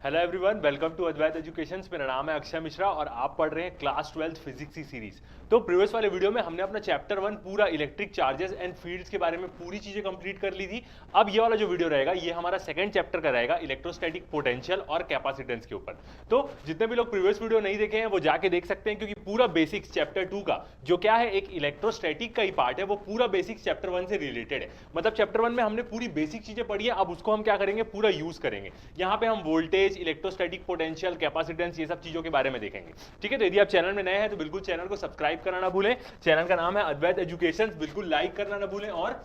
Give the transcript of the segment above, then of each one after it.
Hello everyone, welcome to Advait education. मेरा नाम है अक्षय मिश्रा और आप पढ़ रहे हैं क्लास 12 फिजिक्स की सीरीज। तो प्रीवियस वाले वीडियो में हमने अपना चैप्टर 1 पूरा इलेक्ट्रिक चार्जेस एंड फील्ड्स के बारे में पूरी चीजें कंप्लीट कर ली थी। अब ये वाला जो वीडियो रहेगा ये हमारा सेकंड चैप्टर का रहेगा, इलेक्ट्रोस्टैटिक पोटेंशियल और कैपेसिटेंस के ऊपर। तो जितने भी लोग प्रीवियस वीडियो नहीं देखे हैं वो जाके देख सकते हैं, क्योंकि पूरा बेसिक्स चैप्टर 2 का जो क्या है एक इलेक्ट्रोस्टैटिक का ही पार्ट है, वो पूरा बेसिक्स चैप्टर 1 से रिलेटेड है। मतलब चैप्टर 1 में हमने पूरी बेसिक चीजें पढ़ी है, अब उसको हम क्या करेंगे, पूरा यूज करेंगे। यहाँ पे हम वोल्टेज, इलेक्ट्रोस्टैटिक पोटेंशियल, कैपेसिटेंस, ये सब चीजों के बारे में देखेंगे। ठीक है, तो यदि आप चैनल में नए हैं तो बिल्कुल चैनल को सब्सक्राइब करना ना भूलें। चैनल का नाम है अद्वैत एजुकेशन, बिल्कुल लाइक करना ना भूलें और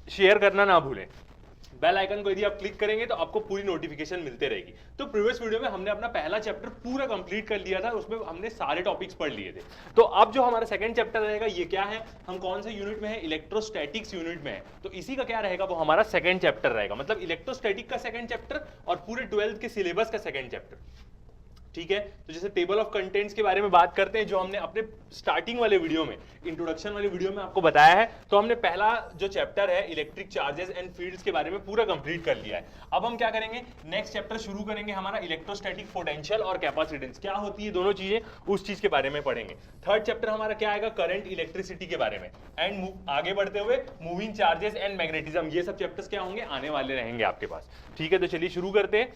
शेयर करना ना भूलें। बेल आइकन को यदि आप क्लिक करेंगे तो आपको पूरी नोटिफिकेशन मिलते रहेगी। तो प्रीवियस वीडियो में हमने अपना पहला चैप्टर पूरा कंप्लीट कर लिया था, उसमें हमने सारे टॉपिक्स पढ़ लिए थे। तो अब जो हमारा सेकंड चैप्टर रहेगा ये क्या है, हम कौन से यूनिट में है, इलेक्ट्रोस्टैटिक्स यूनिट में है। तो इसी का क्या रहेगा, वो हमारा सेकंड चैप्टर रहेगा, मतलब इलेक्ट्रोस्टैटिक का सेकंड चैप्टर और पूरे 12th के सिलेबस का सेकंड चैप्टर। ठीक है, तो जैसे टेबल ऑफ कंटेंट्स के बारे में बात करते हैं, जो हमने अपने स्टार्टिंग वाले वीडियो में, इंट्रोडक्शन वाले वीडियो में आपको बताया है। तो हमने पहला जो चैप्टर है इलेक्ट्रिक चार्जेस एंड फील्ड्स के बारे में पूरा कंप्लीट कर लिया है। अब हम क्या करेंगे, नेक्स्ट चैप्टर शुरू करेंगे हमारा इलेक्ट्रोस्टैटिक पोटेंशियल और कैपेसिटेंस, क्या होती है दोनों चीजें, उस चीज के बारे में पढ़ेंगे। थर्ड चैप्टर हमारा क्या आएगा, करंट इलेक्ट्रिसिटी के बारे में। एंड आगे बढ़ते हुए मूविंग चार्जेस एंड मैग्नेटिज्म, ये सब चैप्टर्स क्या होंगे, आने वाले रहेंगे आपके पास। ठीक है, तो चलिए शुरू करते हैं।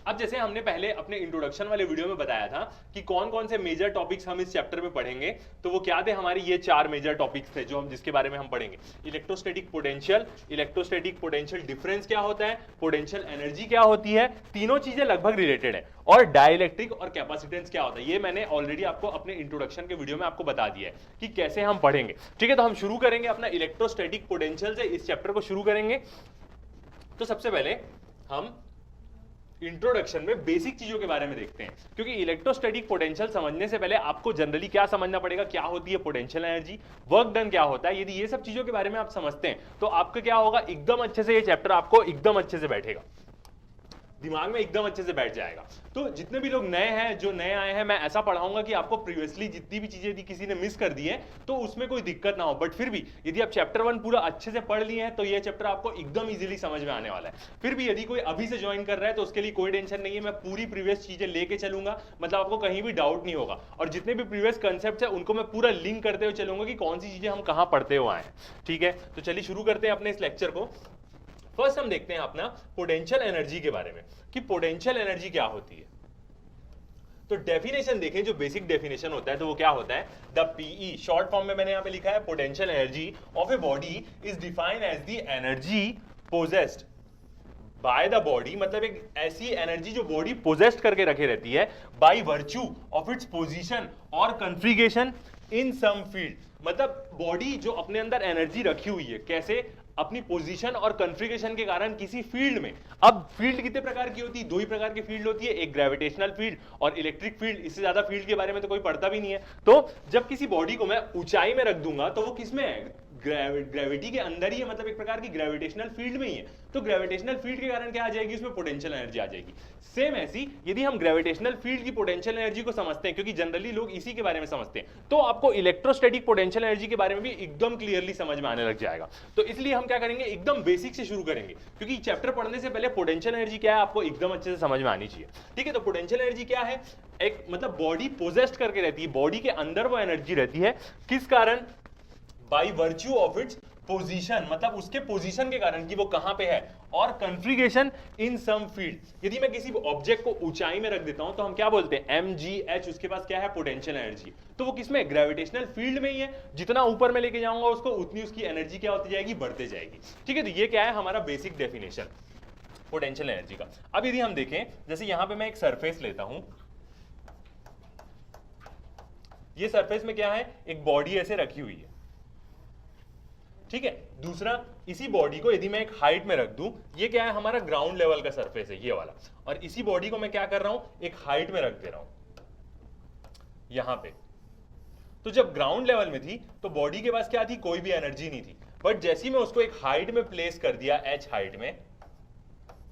अब जैसे हमने पहले अपने इंट्रोडक्शन वाले वीडियो में बताया था कि कौन कौन से मेजर टॉपिक्स हम इस चैप्टर में पढ़ेंगे, तो वो क्या थे, हमारी ये 4 मेजर टॉपिक्स थे जो हम जिसके बारे में हम पढ़ेंगे। इलेक्ट्रोस्टैटिक पोटेंशियल डिफरेंस क्या होता है, पोटेंशियल एनर्जी क्या होती है, तीनों चीजें लगभग रिलेटेड है। और डाइलेक्ट्रिक और कैपेसिटेंस क्या होता है, ये मैंने ऑलरेडी आपको अपने इंट्रोडक्शन के वीडियो में आपको बता दिया है कि कैसे हम पढ़ेंगे। ठीक है, तो हम शुरू करेंगे अपना इलेक्ट्रोस्टैटिक पोटेंशियल से, इस चैप्टर को शुरू करेंगे। तो सबसे पहले हम इंट्रोडक्शन में बेसिक चीजों के बारे में देखते हैं, क्योंकि इलेक्ट्रोस्टैटिक पोटेंशियल समझने से पहले आपको जनरली क्या समझना पड़ेगा, क्या होती है पोटेंशियल एनर्जी, वर्क डन क्या होता है। यदि ये सब चीजों के बारे में आप समझते हैं तो आपका क्या होगा, एकदम अच्छे से ये चैप्टर आपको एकदम अच्छे से बैठेगा, दिमाग में एकदम अच्छे से बैठ जाएगा। तो जितने भी लोग नए हैं, जो नए आए हैं, मैं ऐसा पढ़ाऊंगा कि आपको प्रीवियसली जितनी भी चीजें थी किसी ने मिस कर दी है तो उसमें कोई दिक्कत ना हो। बट फिर भी यदि आप चैप्टर 1 पूरा अच्छे से पढ़ लिए हैं तो ये चैप्टर आपको एकदम इजीली समझ में आने वाला है। फिर भी यदि कोई अभी से ज्वाइन कर रहा है तो उसके लिए कोई टेंशन नहीं है, मैं पूरी प्रीवियस चीजें लेके चलूंगा, मतलब आपको कहीं भी डाउट नहीं होगा। और जितने भी प्रीवियस कंसेप्ट है उनको मैं पूरा लिंक करते हुए चलूंगा कि कौन सी चीजें हम कहां पढ़ते हुए आए हैं। ठीक है, तो चलिए शुरू करते हैं अपने इस लेक्चर को। फर्स्ट हम देखते हैं अपना पोटेंशियल एनर्जी के बारे में कि पोटेंशियल एनर्जी क्या होती है। तो डेफिनेशन देखें, जो बेसिक डेफिनेशन होता है तो वो क्या होता है, द पीई, शॉर्ट फॉर्म में मैंने यहां पे लिखा है, potential energy of a body is defined as the energy possessed by the body, मतलब एक ऐसी एनर्जी जो बॉडी पोजेस्ट करके रखे रहती है, by virtue of its position और कॉन्फ़िगरेशन इन सम फील्ड। मतलब बॉडी जो अपने अंदर एनर्जी रखी हुई है, कैसे, अपनी पोजीशन और कॉन्फ़िगरेशन के कारण किसी फील्ड में। अब फील्ड कितने प्रकार की होती है, 2 ही प्रकार की फील्ड होती है, एक ग्रेविटेशनल फील्ड और इलेक्ट्रिक फील्ड। इससे ज्यादा फील्ड के बारे में तो कोई पढ़ता भी नहीं है। तो जब किसी बॉडी को मैं ऊंचाई में रख दूंगा तो वो किसमें है, ग्रेविटी के अंदर ही है, मतलब एक प्रकार की ग्रेविटेशनल फील्ड में ही है। तो ग्रेविटेशनल फील्ड के कारण क्या आ जाएगी, उसमें पोटेंशियल एनर्जी आ जाएगी। सेम ऐसी यदि हम ग्रेविटेशनल फील्ड की पोटेंशियल एनर्जी को समझते हैं, क्योंकि जनरली लोग इसी के बारे में समझते हैं, तो आपको इलेक्ट्रोस्टैटिक पोटेंशियल एनर्जी के बारे में भी एकदम क्लियरली समझ में आने लग जाएगा। तो इसलिए हम क्या करेंगे, एकदम बेसिक से शुरू करेंगे, क्योंकि चैप्टर पढ़ने से पहले पोटेंशियल एनर्जी क्या है आपको एकदम अच्छे से समझ में आनी चाहिए। ठीक है, तो पोटेंशियल एनर्जी क्या है, एक मतलब बॉडी पोजेस्ट करके रहती है, बॉडी के अंदर वो एनर्जी रहती है, किस कारण, by virtue of its position, मतलब उसके पोजीशन के कारण कि वो कहां पे है, और कॉन्फ़िगरेशन इन सम फील्ड। यदि मैं किसी ऑब्जेक्ट को ऊंचाई में रख देता हूं तो हम क्या बोलते हैं, mgh, उसके पास क्या है, पोटेंशियल एनर्जी। तो वो किसमें, ग्रेविटेशनल फील्ड में ही है, जितना ऊपर में लेके जाऊंगा उसको उतनी उसकी एनर्जी क्या होती जाएगी, बढ़ते जाएगी। ठीक है, तो ये क्या है हमारा बेसिक डेफिनेशन पोटेंशियल एनर्जी का। अब यदि हम देखें, जैसे यहां पे मैं एक सरफेस लेता हूं, ये सरफेस में क्या है, एक बॉडी ऐसे रखी हुई है। ठीक है, दूसरा, इसी बॉडी को यदि मैं एक हाइट में रख दूं, ये क्या है, हमारा ग्राउंड लेवल का सरफेस है ये वाला, और इसी बॉडी को मैं क्या कर रहा हूं, एक हाइट में रख दे रहा हूं यहां पे। तो जब ग्राउंड लेवल में थी तो बॉडी के पास क्या थी, कोई भी एनर्जी नहीं थी। बट जैसे ही मैं उसको एक हाइट में प्लेस कर दिया, h हाइट में,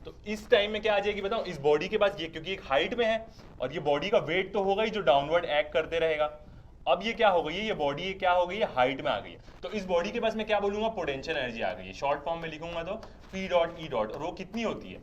तो इस टाइम में क्या आ जाएगी बताओ, इस बॉडी के पास, ये क्योंकि एक हाइट में है और ये बॉडी का वेट तो होगा ही जो डाउनवर्ड एक्ट करते रहेगा। अब ये क्या हो गई है, ये बॉडी क्या हो गई है, हाइट में आ गई है। तो इस बॉडी के पास मैं क्या बोलूंगा, पोटेंशियल एनर्जी आ गई है। शॉर्ट फॉर्म में लिखूंगा तो P डॉट E डॉट, और वो कितनी होती है,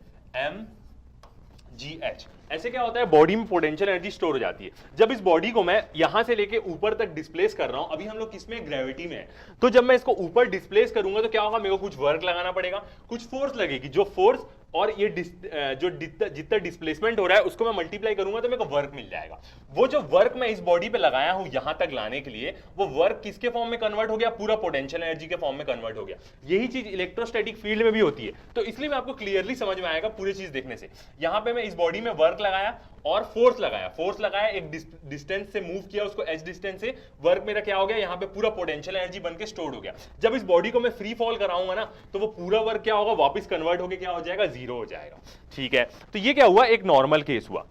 GH। ऐसे क्या होता है, बॉडी में पोटेंशियल एनर्जी स्टोर हो जाती है। जब इस बॉडी को मैं यहां से लेके ऊपर तक डिस्प्लेस कर रहा हूं, अभी हम लोग किसमें, ग्रेविटी में है, तो जब मैं इसको ऊपर डिस्प्लेस करूंगा तो क्या होगा, मेरे को कुछ वर्क लगाना पड़ेगा, कुछ फोर्स लगेगी, जो फोर्स और ये जो जितना डिस्प्लेसमेंट हो रहा है उसको मैं मल्टीप्लाई करूंगा तो मेरे को वर्क मिल जाएगा। वो जो वर्क मैं इस बॉडी पे लगाया हूं यहां तक लाने के लिए, वो वर्क किसके फॉर्म में कन्वर्ट हो गया, पूरा पोटेंशियल एनर्जी के फॉर्म में कन्वर्ट हो गया। यही चीज इलेक्ट्रोस्टैटिक फील्ड में भी होती है। तो इसलिए मैं आपको क्लियरली समझ में आएगा पूरी चीज देखने से। यहां पे मैं इस बॉडी में वर्क लगाया और फोर्स लगाया, एक डिस्टेंस से मूव किया उसको, एच डिस्टेंस से, वर्क मेरा क्या हो गया, यहाँ पे पूरा पोटेंशियल एनर्जी बनके स्टोर हो गया। जब इस बॉडी को मैं फ्री फॉल कराऊंगा ना, तो वो पूरा वर्क क्या होगा, वापस कन्वर्ट होके क्या हो जाएगा, जीरो हो जाएगा। ठीक है, तो ये क्या हुआ, एक नॉर्मल केस हुआ।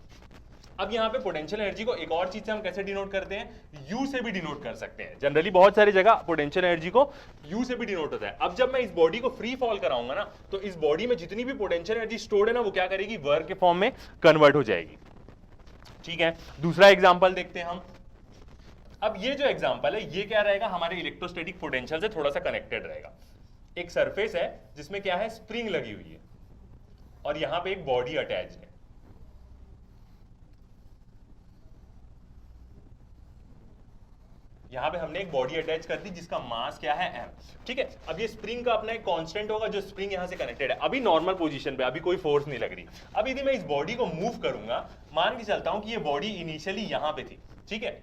अब यहाँ पे पोटेंशियल एनर्जी को एक और चीज से हम कैसे डिनोट करते हैं, यू से भी डिनोट कर सकते हैं। जनरली बहुत सारी जगह पोटेंशियल एनर्जी को यू से भी डिनोट होता है। अब जब मैं इस बॉडी को फ्री फॉल कराऊंगा ना, तो इस बॉडी में जितनी भी पोटेंशियल एनर्जी स्टोर्ड है ना, वो क्या करेगी, वर्क के फॉर्म में कन्वर्ट हो जाएगी। ठीक है, दूसरा एग्जांपल देखते हैं हम। अब ये जो एग्जांपल है ये क्या रहेगा, हमारे इलेक्ट्रोस्टैटिक पोटेंशियल से थोड़ा सा कनेक्टेड रहेगा। एक सरफेस है जिसमें क्या है, स्प्रिंग लगी हुई है और यहां पे एक बॉडी अटैच है। यहां पे हमने एक बॉडी अटैच कर दी जिसका मास क्या है, m। ठीक है, अब ये स्प्रिंग का अपना एक कांस्टेंट होगा जो स्प्रिंग यहां से कनेक्टेड है, अभी नॉर्मल पोजीशन पे, अभी कोई फोर्स नहीं लग रही। अब यदि मैं इस बॉडी को मूव करूंगा, मान के चलता हूं कि ये बॉडी इनिशियली यहां पे थी, ठीक है,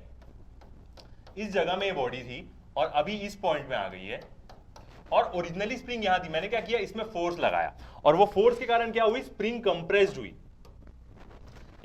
इस जगह में ये बॉडी थी और अभी इस पॉइंट में आ गई है, और ओरिजिनली स्प्रिंग यहां थी। मैंने क्या किया, इसमें फोर्स लगाया और वो फोर्स के कारण क्या हुई, स्प्रिंग कंप्रेस्ड हुई।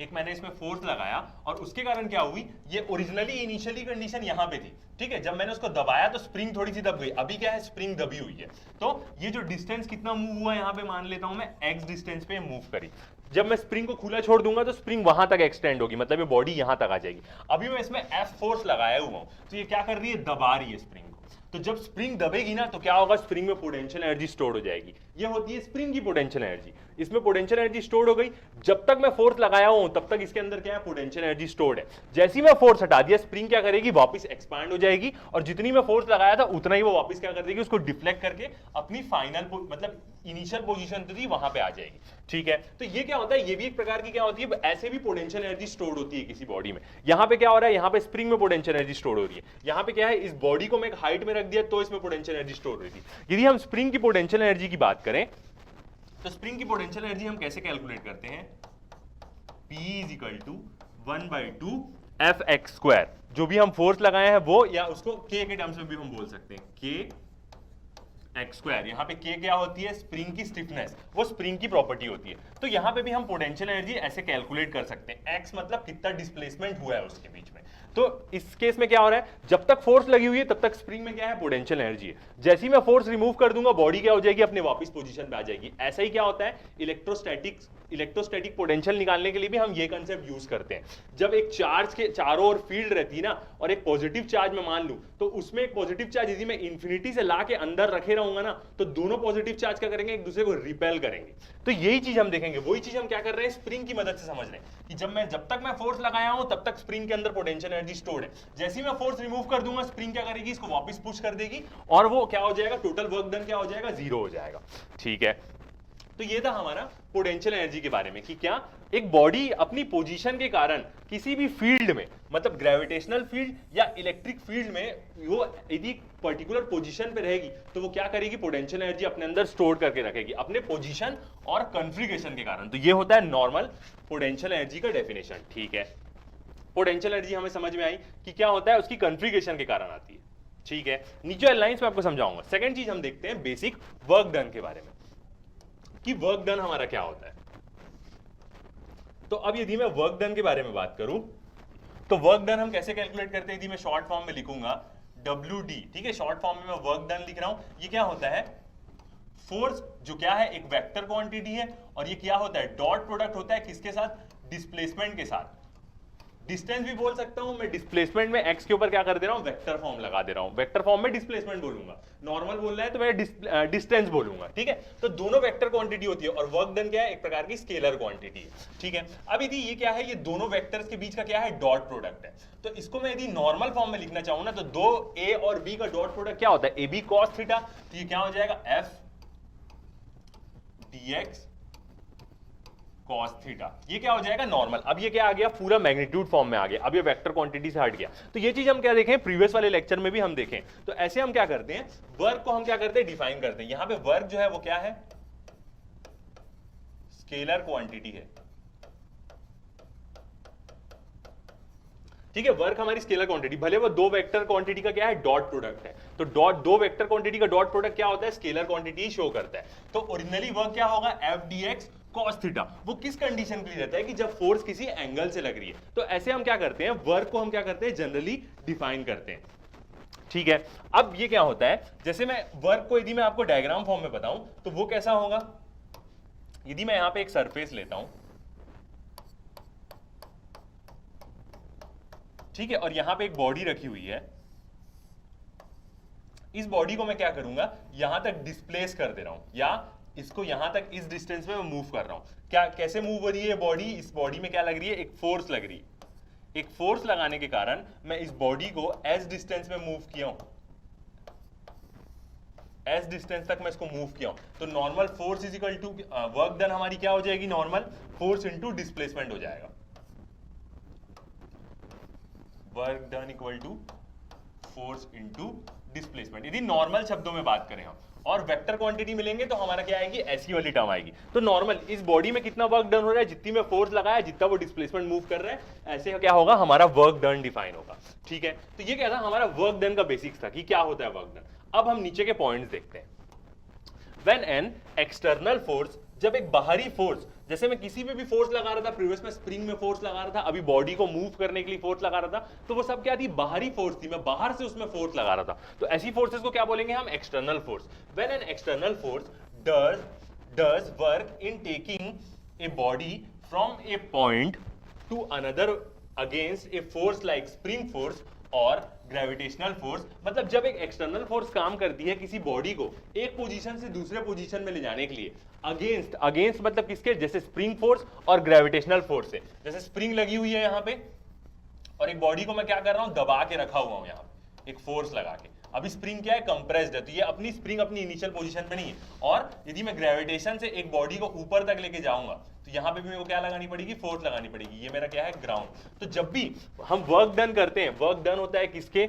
एक मैंने इसमें फोर्स लगाया और उसके कारण क्या हुई, ये ओरिजिनली इनिशियली कंडीशन यहां पे थी, ठीक है, जब मैंने उसको दबाया तो स्प्रिंग थोड़ी सी दब गई, अभी क्या है, स्प्रिंग दबी हुई है। तो ये जो डिस्टेंस कितना मूव हुआ यहां पे, मान लेता हूं मैं x डिस्टेंस पे मूव करी। जब मैं स्प्रिंग को खुला छोड़ दूंगा तो स्प्रिंग वहां तक एक्सटेंड होगी, मतलब ये बॉडी यहां तक आ जाएगी। अभी मैं इसमें F फोर्स लगाया हुआ हूं, तो ये क्या कर रही है, दबा रही है स्प्रिंग को। तो जब स्प्रिंग दबेगी ना, तो क्या होगा, स्प्रिंग में पोटेंशियल एनर्जी स्टोर हो जाएगी। ये होती है स्प्रिंग की पोटेंशियल एनर्जी। इसमें पोटेंशियल एनर्जी स्टोर हो गई, जब तक मैं फोर्स लगाया हूं तब तक इसके अंदर क्या है, पोटेंशियल एनर्जी स्टोर्ड है। जैसे ही मैं फोर्स हटा दिया, स्प्रिंग क्या करेगी, वापस एक्सपांड हो जाएगी और जितनी मैं फोर्स लगाया था उतना ही वो वापस क्या कर देगी, उसको डिफ्लेक्ट करके अपनी फाइनल मतलब इनिशियल पोजीशन थी वहां पे आ जाएगी। ठीक है, तो ये क्या होता है, ये भी एक प्रकार की क्या होती है, ऐसे भी पोटेंशियल एनर्जी स्टोर होती है किसी बॉडी में। यहां पे क्या हो रहा है, यहां पे स्प्रिंग में पोटेंशियल एनर्जी स्टोर हो रही है। यहां पे क्या है, इस बॉडी को मैं एक हाइट में रख दिया तो इसमें पोटेंशियल एनर्जी स्टोर हो रही थी। यदि हम स्प्रिंग की पोटेंशियल एनर्जी की बात करें तो स्प्रिंग की पोटेंशियल एनर्जी हम कैसे कैलकुलेट करते हैं, P = 1/2 Fx²। जो भी हम फोर्स लगाए हैं वो, या उसको K के टर्म्स में भी हम बोल सकते हैं, Kx²। यहाँ पे K क्या होती है, स्प्रिंग की स्टिफनेस, वो स्प्रिंग की प्रॉपर्टी होती है। तो यहाँ पे भी हम पोटेंशियल एनर्जी ऐसे कैलकुलेट कर सकते हैं, x मतलब कितना डिस्प्लेसमेंट हुआ है उसके बीच में। तो इस केस में क्या हो रहा है, जब तक फोर्स लगी हुई है तब तक स्प्रिंग में क्या है, पोटेंशियल एनर्जी है। जैसे ही मैं फोर्स रिमूव कर दूंगा, बॉडी क्या हो जाएगी, अपने वापस पोजीशन पे आ जाएगी। ऐसा ही क्या होता है, इलेक्ट्रोस्टैटिक पोटेंशियल निकालने के लिए भी हम ये कंसेप्ट यूज करते हैं। जब एक चार्ज के चारों ओर फील्ड रहती है ना, और एक पॉजिटिव चार्ज मैं मान लूं, तो उसमें एक पॉजिटिव चार्ज यदि मैं इन्फिनिटी से ला के अंदर रखे रहूंगा ना, तो दोनों पॉजिटिव चार्ज क्या करेंगे, एक दूसरे को रिपेल करेंगे। तो यही चीज हम देखेंगे, वही चीज हम क्या कर रहे हैं, स्प्रिंग की मदद से समझ रहे हैं कि जब तक मैं फोर्स लगाया हूं तब तक स्प्रिंग के अंदर पोटेंशियल एनर्जी स्टोर्ड है। जैसे ही मैं फोर्स रिमूव कर दूंगा, स्प्रिंग क्या करेगी, इसको वापस पुश कर देगी और वो क्या हो जाएगा, टोटल वर्क डन क्या हो जाएगा, 0 हो जाएगा। ठीक है, तो ये था हमारा पोटेंशियल एनर्जी के बारे में कि क्या एक बॉडी अपनी पोजीशन के कारण किसी भी फील्ड में, मतलब ग्रेविटेशनल फील्ड या इलेक्ट्रिक फील्ड में, वो यदि पर्टिकुलर पोजीशन पे रहेगी तो वो क्या करेगी, पोटेंशियल एनर्जी अपने अंदर स्टोर करके रखेगी अपने पोजीशन और कॉन्फ़िगरेशन के कारण। तो ये होता है नॉर्मल पोटेंशियल एनर्जी का डेफिनेशन। ठीक है, पोटेंशियल एनर्जी हमें समझ में आई कि क्या होता है, उसकी कॉन्फ़िगरेशन के कारण आती है। ठीक है, नीचे लाइंस में आपको समझाऊंगा। सेकंड चीज हम देखते हैं बेसिक वर्क डन के बारे में कि वर्क डन हमारा क्या होता है। तो अब यदि मैं वर्क डन के बारे में बात करूं तो वर्क डन हम कैसे कैलकुलेट करते हैं, यदि मैं शॉर्ट फॉर्म में लिखूंगा WD, ठीक है, शॉर्ट फॉर्म में मैं वर्क डन लिख रहा हूं। ये क्या होता है, फोर्स जो क्या है, एक वेक्टर क्वांटिटी है, और ये क्या होता है, डॉट प्रोडक्ट होता है किसके साथ, डिस्प्लेसमेंट के साथ। डिस्टेंस भी बोल सकता हूं मैं, डिस्प्लेसमेंट में x के ऊपर क्या कर दे रहा हूं, वेक्टर फॉर्म लगा दे रहा हूं। वेक्टर फॉर्म में डिस्प्लेसमेंट बोलूंगा, नॉर्मल बोलना है तो मैं डिस्टेंस बोलूंगा। ठीक है, तो दोनों वेक्टर क्वांटिटी होती है और वर्क डन क्या है, एक प्रकार की स्केलर क्वांटिटी है। ठीक है, अब यदि ये क्या है, ये दोनों वेक्टर्स के बीच का क्या है, डॉट प्रोडक्ट है। तो इसको मैं यदि नॉर्मल फॉर्म में लिखना चाहूं ना, तो दो a और b का डॉट प्रोडक्ट क्या होता है, AB cos थीटा। तो ये क्या हो जाएगा, F dx cos थीटा, ये क्या हो जाएगा नॉर्मल। अब ये क्या आ गया, पूरा मैग्नीट्यूड फॉर्म में आ गया, अब ये वेक्टर क्वांटिटी से हट गया। तो ये चीज हम क्या देखें, प्रीवियस वाले लेक्चर में भी हम देखें। तो ऐसे हम क्या करते हैं, वर्क को हम क्या करते हैं, डिफाइन करते हैं। यहां पे वर्क जो है वो क्या है, स्केलर क्वांटिटी है, ठीक है। वर्क हमारी स्केलर क्वांटिटी, भले वो दो वेक्टर क्वांटिटी का क्या है, डॉट प्रोडक्ट है। तो दो वेक्टर क्वांटिटी का डॉट प्रोडक्ट क्या होता है, स्केलर क्वांटिटी शो करता है। तो ओरिजिनली वर्क क्या होगा, F D x cos theta. वो किस कंडीशन के लिए रहता है कि जब फोर्स किसी एंगल से लग रही है। तो ऐसे हम क्या करते हैं, वर्क को हम क्या करते हैं, जनरली डिफाइन करते हैं, ठीक है। अब ये क्या होता है, जैसे मैं वर्क को यदि मैं आपको डायग्राम फॉर्म में बताऊं तो वो कैसा होगा, यदि मैं यहां पे एक सरफेस लेता हूं, ठीक है, और यहां पे एक बॉडी रखी हुई है, इस बॉडी को मैं क्या करूंगा, यहां तक डिस्प्लेस कर दे रहा हूं, या इसको यहां तक इस डिस्टेंस में मैं मूव कर रहा हूं। क्या कैसे मूव हो रही है बॉडी, इस बॉडी में क्या लग रही है, एक फोर्स लग रही है। एक फोर्स लगाने के कारण मैं इस बॉडी को एस डिस्टेंस में मूव किया हूं, एस डिस्टेंस तक मैं इसको मूव किया हूं। तो normal force is equal to work done हमारी क्या हो जाएगी, नॉर्मल फोर्स इनटू डिस्प्लेसमेंट हो जाएगा। Work done equal to force into displacement, यदि नॉर्मल शब्दों में बात करें हम। और वेक्टर क्वांटिटी मिलेंगे तो हमारा क्या आएगी, ऐसी वाली टर्म आएगी। तो नॉर्मल इस बॉडी में कितना वर्क डन हो रहा है, जितनी में फोर्स लगाया, जितना वो डिस्प्लेसमेंट मूव कर रहा है, ऐसे क्या होगा, हमारा वर्क डन डिफाइन होगा, ठीक है। तो ये क्या था, हमारा वर्क डन का बेसिक्स था कि क्या होता है वर्क डन। अब हम नीचे के पॉइंट्स देखते हैं। व्हेन एन एक्सटर्नल फोर्स, जब एक बाहरी फोर्स, जैसे मैं किसी पे भी फोर्स लगा रहा था, प्रीवियस में स्प्रिंग में फोर्स लगा रहा था, अभी बॉडी को मूव करने के लिए फोर्स लगा रहा था, तो वो सब क्या थी, बाहरी फोर्स थी, मैं बाहर से उसमें फोर्स लगा रहा था। तो ऐसी फोर्सेस को क्या बोलेंगे हम, external force. When an external force does work in taking a body from A point two another against a force like spring force और ग्रेविटेशनल फोर्स, मतलब जब एक एक्सटर्नल फोर्स काम करती है किसी बॉडी को एक पोजीशन से दूसरे पोजीशन में ले जाने के लिए, अगेंस्ट मतलब किसके, जैसे स्प्रिंग फोर्स और ग्रेविटेशनल फोर्स से। जैसे स्प्रिंग लगी हुई है यहां पे, और एक बॉडी को मैं क्या कर रहा हूं, दबा के रखा हुआ हूं, यहां पे एक फोर्स लगा के। अभी स्प्रिंग क्या है, कंप्रेस्ड है, तो ये अपनी स्प्रिंग अपनी इनिशियल पोजीशन पे नहीं है। और यदि मैं ग्रेविटेशन से एक बॉडी को ऊपर तक लेके जाऊंगा तो यहां पे भी मेरे को क्या लगानी पड़ेगी, फोर्स लगानी पड़ेगी। ये मेरा क्या है, ग्राउंड। तो जब भी हम वर्क डन करते हैं, वर्क डन होता है किसके,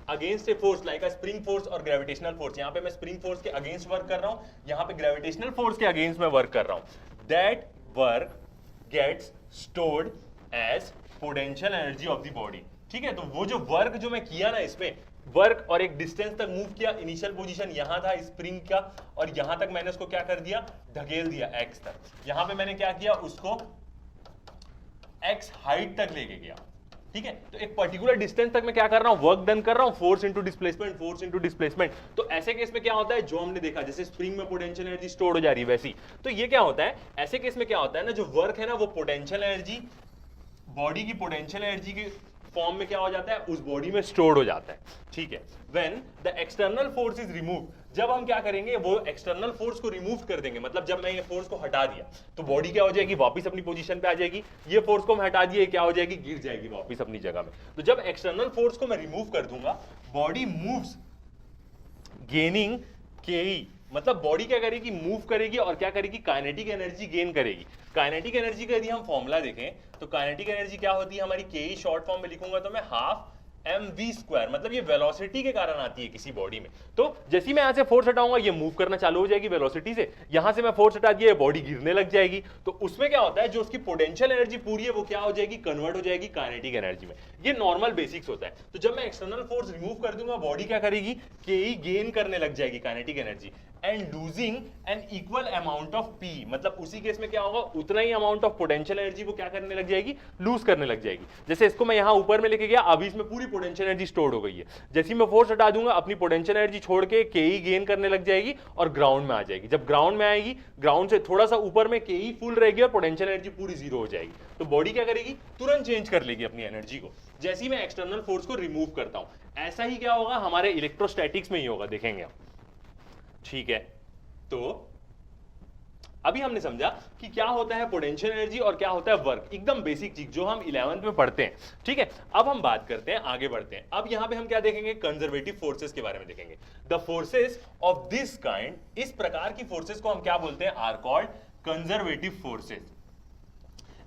against a force like a spring force और ग्रेविटेशनल फोर्स। यहां पे मैं स्प्रिंग फोर्स के अगेंस्ट वर्क कर रहा हूं, यहां पे ग्रेविटेशनल फोर्स के अगेंस्ट में वर्क कर रहा हूं। That work gets stored as potential energy of the body, ठीक है। तो वो जो वर्क जो मैं किया ना, इसमें वर्क और एक डिस्टेंस तक मूव किया, इनिशियल पोजीशन यहां था स्प्रिंग का, और यहां तक मैंने उसको क्या कर दिया, ढकेल दिया एक्स तक। यहां पे मैंने क्या किया, उसको एक्स हाइट तक लेके गया, ठीक है। तो एक पर्टिकुलर डिस्टेंस तक मैं क्या कर रहा हूं, वर्क डन कर रहा हूं, force into displacement, force into displacement. तो ऐसे केस में क्या होता है, जो हमने देखा, जैसे स्प्रिंग में पोटेंशियल एनर्जी स्टोर हो जा रही है वैसी। तो ये क्या होता है, ऐसे केस में क्या होता है ना, जो वर्क है ना, वो पोटेंशियल एनर्जी, बॉडी की पोटेंशियल एनर्जी के फॉर्म में क्या हो जाता है, उस बॉडी में स्टोर्ड हो जाता है, ठीक है। When the external force is remove, जब हम क्या करेंगे, वो एक्सटर्नल फोर्स को रिमूव कर देंगे, मतलब जब मैं ये फोर्स को हटा दिया तो बॉडी क्या हो जाएगी, वापस अपनी पोजीशन पे आ जाएगी। ये फोर्स को मैं हटा दिया, क्या हो जाएगी, गिर जाएगी वापस अपनी जगह में। तो जब एक्सटर्नल फोर्स को मैं रिमूव कर दूंगा, बॉडी मूव्स गेनिंग के, मतलब बॉडी क्या करेगी, मूव करेगी और क्या करेगी, काइनेटिक एनर्जी गेन करेगी। काइनेटिक एनर्जी का यदि हम फॉर्मूला देखें तो काइनेटिक एनर्जी क्या होती है हमारी, के शॉर्ट फॉर्म में लिखूंगा तो मैं हाफ mv², मतलब ये वेलोसिटी के कारण आती है किसी बॉडी में। तो जैसे मैं यहां से फोर्स हटाऊंगा, ये मूव करना चालू हो जाएगी वेलोसिटी से। यहां से मैं फोर्स हटा दिया, बॉडी गिरने लग जाएगी। तो उसमें क्या होता है, जो उसकी पोटेंशियल एनर्जी पूरी है वो क्या हो जाएगी, कन्वर्ट हो जाएगी काइनेटिक एनर्जी में। ये नॉर्मल बेसिक्स होता है। तो जब मैं एक्सटर्नल फोर्स रिमूव कर दूंगा, बॉडी क्या करेगी, के गेन करने लग जाएगी kinetic energy, and losing an equal amount of P, मतलब उसी केस में क्या होगा, उतना ही अमाउंट ऑफ पोटेंशियल एनर्जी वो क्या करने लग जाएगी, लूज करने लग जाएगी। जैसे इसको मैं यहां ऊपर में लेके गया, अभी इसमें पूरी पोटेंशियल एनर्जी स्टोर्ड हो गई है। जैसे मैं फोर्स हटा दूंगा, अपनी पोटेंशियल एनर्जी छोड़ के के गेन करने लग जाएगी और ग्राउंड में आ जाएगी। जब ग्राउंड में आएगी, ग्राउंड से थोड़ा सा ऊपर में के फुल रहेगी और पोटेंशियल एनर्जी पूरी जीरो हो जाएगी। तो बॉडी क्या करेगी, तुरंत चेंज कर लेगी अपनी एनर्जी को, जैसे ही मैं एक्सटर्नल फोर्स को रिमूव करता हूं। ऐसा ही क्या होगा, हमारे इलेक्ट्रोस्टैटिक्स में ही होगा, देखेंगे हम, ठीक है। तो अभी हमने समझा कि क्या होता है पोटेंशियल एनर्जी और क्या होता है वर्क, एकदम बेसिक चीज जो हम 11th में पढ़ते हैं, ठीक है। अब हम बात करते हैं, आगे बढ़ते हैं। अब यहां पे हम क्या देखेंगे, कंजर्वेटिव फोर्सेस के बारे में देखेंगे। The forces of this kind, इस प्रकार की फोर्सेस को हम क्या बोलते हैं, आर कॉल्ड कंजर्वेटिव फोर्सेस।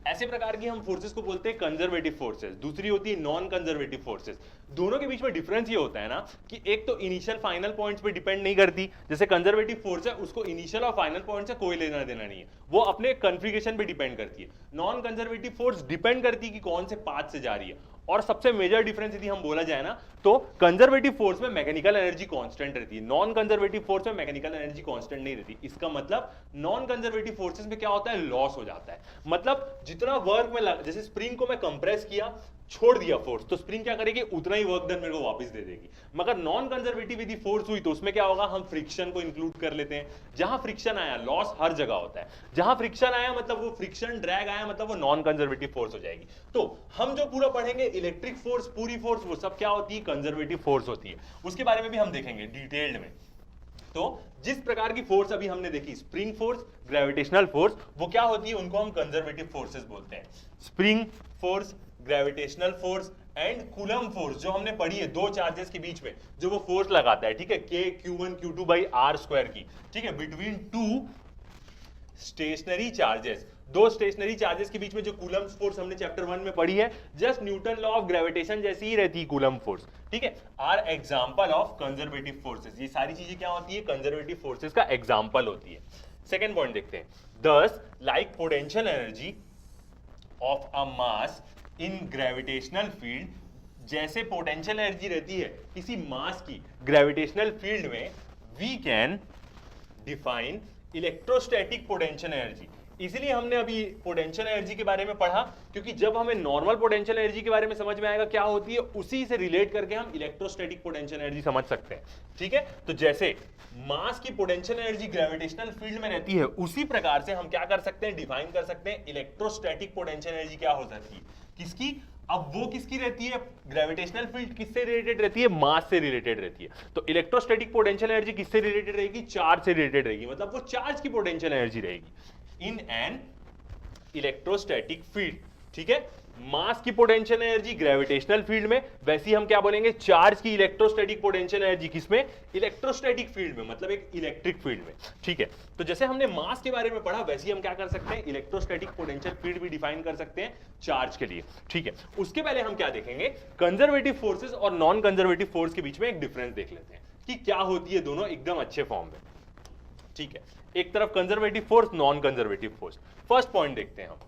ऐसे प्रकार की हम फोर्सेस को बोलते हैं कंजर्वेटिव फोर्सेस, दूसरी होती है नॉन कंजर्वेटिव फोर्सेस। दोनों के बीच में डिफरेंस ये होता है ना कि एक तो इनिशियल फाइनल पॉइंट्स पे डिपेंड नहीं करती, जैसे कंजर्वेटिव फोर्स है उसको इनिशियल और फाइनल पॉइंट से कोई लेना देना नहीं है, वो अपने कॉन्फ़िगरेशन पे डिपेंड करती है। नॉन कंजर्वेटिव फोर्स डिपेंड करती है कि कौन से पाथ से जा रही है। और सबसे मेजर डिफरेंस यदि हम बोला जाए ना तो कंजर्वेटिव फोर्स में मैकेनिकल एनर्जी कांस्टेंट रहती है, नॉन कंजर्वेटिव फोर्स में मैकेनिकल एनर्जी कांस्टेंट नहीं रहती। इसका मतलब नॉन कंजर्वेटिव फोर्सेस में क्या होता है, लॉस हो जाता है। मतलब जितना वर्क में जैसे स्प्रिंग को मैं कंप्रेस किया, छोड़ दिया फोर्स, तो स्प्रिंग क्या करेगी, उतना ही वर्क डन मेरे को वापस दे देगी। मगर नॉन कंजर्वेटिव यदि फोर्स हुई तो उसमें क्या होगा, हम फ्रिक्शन को इंक्लूड कर लेते हैं। जहां फ्रिक्शन आया, लॉस हर जगह होता है। जहां फ्रिक्शन आया मतलब वो फ्रिक्शन, ड्रैग आया मतलब वो नॉन कंजर्वेटिव फोर्स हो जाएगी। तो हम जो पूरा पढ़ेंगे इलेक्ट्रिक फोर्स, पूरी फोर्स, वो सब क्या होती है, कंजर्वेटिव फोर्स होती है। उसके बारे में भी हम देखेंगे डिटेल्ड में। तो जिस प्रकार की फोर्स अभी हमने देखी, स्प्रिंग फोर्स, ग्रेविटेशनल फोर्स, वो क्या होती है, उनको हम कंजर्वेटिव फोर्सेस बोलते हैं। Spring force, gravitational force and coulomb force जो हमने पढ़ी है, दो चार्जेस के बीच में जो वो फोर्स लगाता है, ठीक है, K Q1 Q2 by R square की, ठीक है, बिटवीन टू स्टेशनरी चार्जेस, दो स्टेशनरी चार्जेस के बीच में जो कूलम फोर्स हमने चैप्टर 1 में पढ़ी है, just Newton law of gravitation जैसी ही रहती है कूलम फोर्स, ठीक है, are example of conservative forces. ये सारी चीजें क्या होती है, कंजर्वेटिव फोर्सेस का एग्जांपल होती है। सेकंड पॉइंट देखते हैं, दस like potential energy of a mass in gravitational field, जैसे पोटेंशियल एनर्जी रहती है किसी मास की ग्रेविटेशनल फील्ड में, we can define electrostatic potential energy. इसलिए हमने अभी पोटेंशियल एनर्जी के बारे में पढ़ा, क्योंकि जब हमें नॉर्मल पोटेंशियल एनर्जी के बारे में समझ में आएगा क्या होती है, उसी से रिलेट करके हम इलेक्ट्रोस्टैटिक पोटेंशियल एनर्जी समझ सकते हैं, ठीक है। तो जैसे मास की पोटेंशियल एनर्जी ग्रेविटेशनल फील्ड में रहती है, उसी प्रकार से हम क्या कर सकते हैं, डिफाइन कर सकते हैं इलेक्ट्रोस्टैटिक पोटेंशियल एनर्जी क्या हो सकती है, किसकी। अब वो किसकी रहती है, ग्रेविटेशनल फील्ड किससे रिलेटेड रहती है, मास से रिलेटेड रहती है। तो इलेक्ट्रोस्टैटिक पोटेंशियल एनर्जी किससे रिलेटेड रहेगी, चार्ज से रिलेटेड रहेगी, मतलब वो चार्ज की पोटेंशियल एनर्जी रहेगी इन एन इलेक्ट्रोस्टैटिक फील्ड, ठीक है। मास की पोटेंशियल एनर्जी ग्रेविटेशनल फील्ड में, वैसी हम क्या बोलेंगे, चार्ज की इलेक्ट्रोस्टैटिक पोटेंशियल एनर्जी किसमें, इलेक्ट्रोस्टैटिक फील्ड में, मतलब एक इलेक्ट्रिक फील्ड में, ठीक है। तो जैसे हमने मास के बारे में पढ़ा, वैसे ही हम क्या कर सकते हैं, इलेक्ट्रोस्टैटिक पोटेंशियल फील्ड भी डिफाइन कर सकते हैं चार्ज के लिए, ठीक है। उसके पहले हम क्या देखेंगे, कंजर्वेटिव फोर्सेस और नॉन कंजर्वेटिव फोर्स के बीच में एक डिफरेंस देख लेते हैं कि क्या होती है दोनों एकदम अच्छे फॉर्म में, ठीक है। एक तरफ conservative force, non conservative force. First point देखते हैं हम,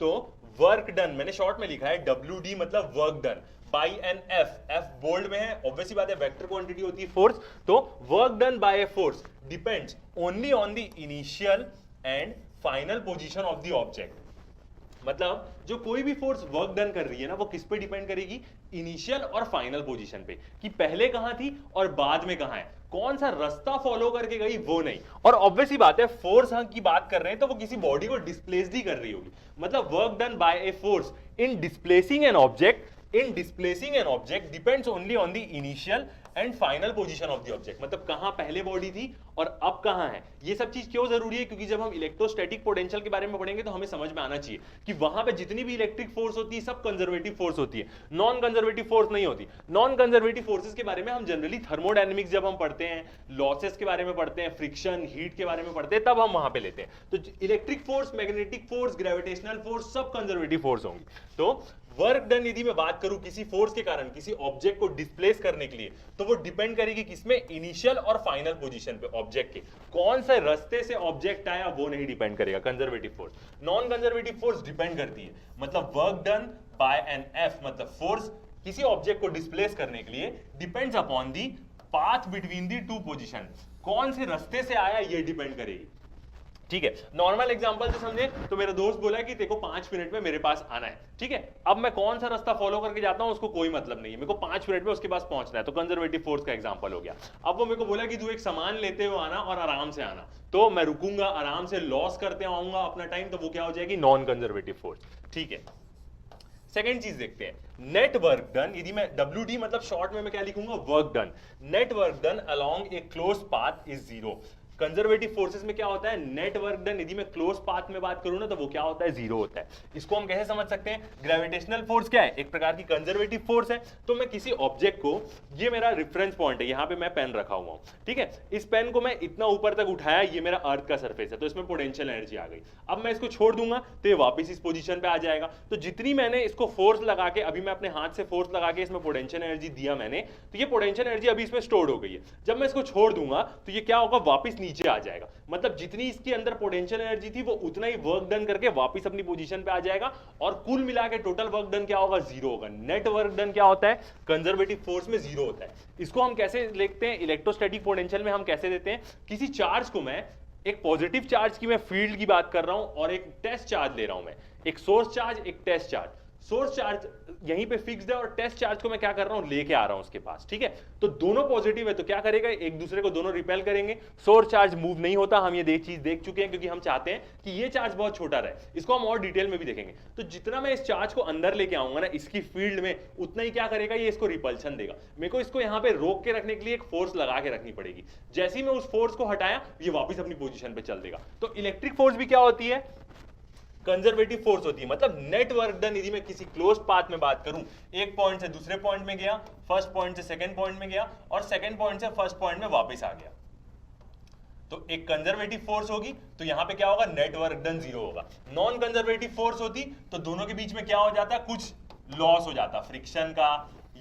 तो वर्क डन मैंने शॉर्ट में लिखा है WD, मतलब work done by an F bold में है, ऑब्वियसली बात है, वेक्टर क्वांटिटी होती है फोर्स। तो work done bye a force depends only on the initial and final position of the object. मतलब जो कोई भी फोर्स वर्क डन कर रही है ना, वो किस पे डिपेंड करेगी, इनिशियल और फाइनल पोजीशन पे, कि पहले कहां थी और बाद में कहां है, कौन सा रास्ता फॉलो करके गई वो नहीं। और ऑब्वियसली बात है, फोर्स की बात कर रहे हैं तो वो किसी बॉडी को डिस्प्लेस्ड ही कर रही होगी। मतलब work done bye a force in displacing an object, depends only on the initial and final position of the object. मतलब कहां पहले बॉडी थी और अब कहां है। ये सब चीज क्यों जरूरी है, क्योंकि जब हम इलेक्ट्रोस्टैटिक पोटेंशियल के बारे में पढ़ेंगे तो हमें समझ में आना चाहिए कि वहां पे जितनी भी इलेक्ट्रिक फोर्स होती है सब कंजर्वेटिव फोर्स होती है, नॉन कंजर्वेटिव फोर्स नहीं होती। नॉन कंजर्वेटिव फोर्सेस के बारे में हम जनरली थर्मोडायनेमिक्स जब हम पढ़ते हैं, लॉसेस के बारे में पढ़ते हैं, फ्रिक्शन, हीट के बारे में पढ़ते हैं, तब हम वहां पे लेते हैं। तो electric force, magnetic force, gravitational force सब कंजर्वेटिव फोर्स होंगी। तो वर्क डन यदि मैं बात करूं किसी फोर्स के कारण किसी ऑब्जेक्ट को डिस्प्लेस करने के लिए, तो वो डिपेंड करेगी किसमें, इनिशियल और फाइनल पोजीशन पे ऑब्जेक्ट के। कौन से रास्ते से ऑब्जेक्ट आया वो नहीं डिपेंड करेगा conservative force. Non conservative force depend करती है, मतलब work done by an F, मतलब फोर्स किसी ऑब्जेक्ट को डिस्प्लेस करने के लिए depends upon the path between the two position, कौन से रास्ते से आया ये डिपेंड करेगी, ठीक है। नॉर्मल एग्जांपल से समझे तो मेरा दोस्त बोला कि देखो 5 मिनट में मेरे पास आना है, ठीक है। अब मैं कौन सा रास्ता फॉलो करके जाता हूं उसको कोई मतलब नहीं है, मेरे को 5 मिनट में उसके पास पहुंचना है, तो कंजर्वेटिव फोर्स का एग्जांपल हो गया। अब वो मेरे को बोला कि तू एक सामान लेते हुए आना और आराम से आना, तो मैं रुकूंगा, आराम से लॉस करते आऊंगा अपना टाइम, तो वो क्या हो जाएगी, नॉन कंजर्वेटिव फोर्स, ठीक है। सेकेंड चीज देखते हैं, नेट वर्क डन। यदि मैं WD मतलब शॉर्ट में मैं क्या लिखूंगा, work done. Net work done along A close path is zero. Conservative forces में क्या होता है, नेट वर्क डन यदि मैं क्लोज पाथ में बात करूं ना तो वो क्या होता है, जीरो होता है। इसको हम कैसे समझ सकते हैं, ग्रेविटेशनल फोर्स क्या है, एक प्रकार की कंजर्वेटिव फोर्स है। तो मैं किसी ऑब्जेक्ट को, ये मेरा रेफरेंस पॉइंट है, यहां पे मैं पेन रखा हुआ हूं, ठीक है, इस पेन को मैं इतना ऊपर तक उठाया, ये मेरा अर्थ का सरफेस है, तो इसमें पोटेंशियल एनर्जी आ गई। अब मैं इसको छोड़ दूंगा तो ये वापस इस पोजीशन पे आ जाएगा। तो जितनी मैंने इसको फोर्स लगा के, अभी मैं अपने हाथ से फोर्स लगा के इसमें पोटेंशियल एनर्जी दिया मैंने, तो ये पोटेंशियल एनर्जी अभी इसमें स्टोर्ड हो गई है। जब मैं इसको छोड़ दूंगा तो ये क्या होगा, वापस नीचे आ जाएगा। मतलब जितनी इसके अंदर पोटेंशियल एनर्जी थी वो उतना ही वर्क डन करके वापस अपनी पोजीशन पे आ जाएगा, और कुल मिला के टोटल वर्क डन क्या होगा, जीरो होगा। नेट वर्क डन क्या होता है, कंजर्वेटिव फोर्स में जीरो होता है। इसको हम कैसे लिखते हैं, इलेक्ट्रोस्टैटिक पोटेंशियल में हम कैसे देते हैं, किसी चार्ज को मैं, एक पॉजिटिव चार्ज की मैं फील्ड की बात कर रहा हूं और एक टेस्ट चार्ज ले रहा हूं मैं, एक सोर्स चार्ज एक टेस्ट चार्ज। सोर्स चार्ज यहीं पे फिक्स्ड है और टेस्ट चार्ज को मैं क्या कर रहा हूं, लेके आ रहा हूं उसके पास, ठीक है। तो दोनों पॉजिटिव है तो क्या करेगा, एक दूसरे को दोनों रिपेल करेंगे। सोर्स चार्ज मूव नहीं होता, हम ये चीज देख चुके हैं, क्योंकि हम चाहते हैं कि ये चार्ज बहुत छोटा रहे। इसको हम और डिटेल में भी देखेंगे। तो जितना मैं इस चार्ज को अंदर लेके आऊंगा ना इसकी फील्ड में, उतना ही क्या करेगा, ये इसको रिपल्शन देगा। मेरे को इसको यहां पे रोक के रखने के लिए एक फोर्स लगा के रखनी पड़ेगी। जैसे ही मैं उस फोर्स को हटाया, ये वापस अपनी पोजीशन पे चल देगा। तो इलेक्ट्रिक फोर्स भी क्या होती है, कंजर्वेटिव फोर्स होती है। मतलब नेट वर्क डन यदि मैं किसी क्लोज पाथ में बात करूं, एक पॉइंट से दूसरे पॉइंट में गया, फर्स्ट पॉइंट से सेकंड पॉइंट में गया, और सेकंड पॉइंट से फर्स्ट पॉइंट में वापस आ गया, तो एक कंजर्वेटिव फोर्स होगी, तो यहां पे क्या होगा, नेट वर्क डन जीरो होगा। नॉन कंजर्वेटिव फोर्स होती तो दोनों के बीच में क्या हो जाता, कुछ लॉस हो जाता, फ्रिक्शन का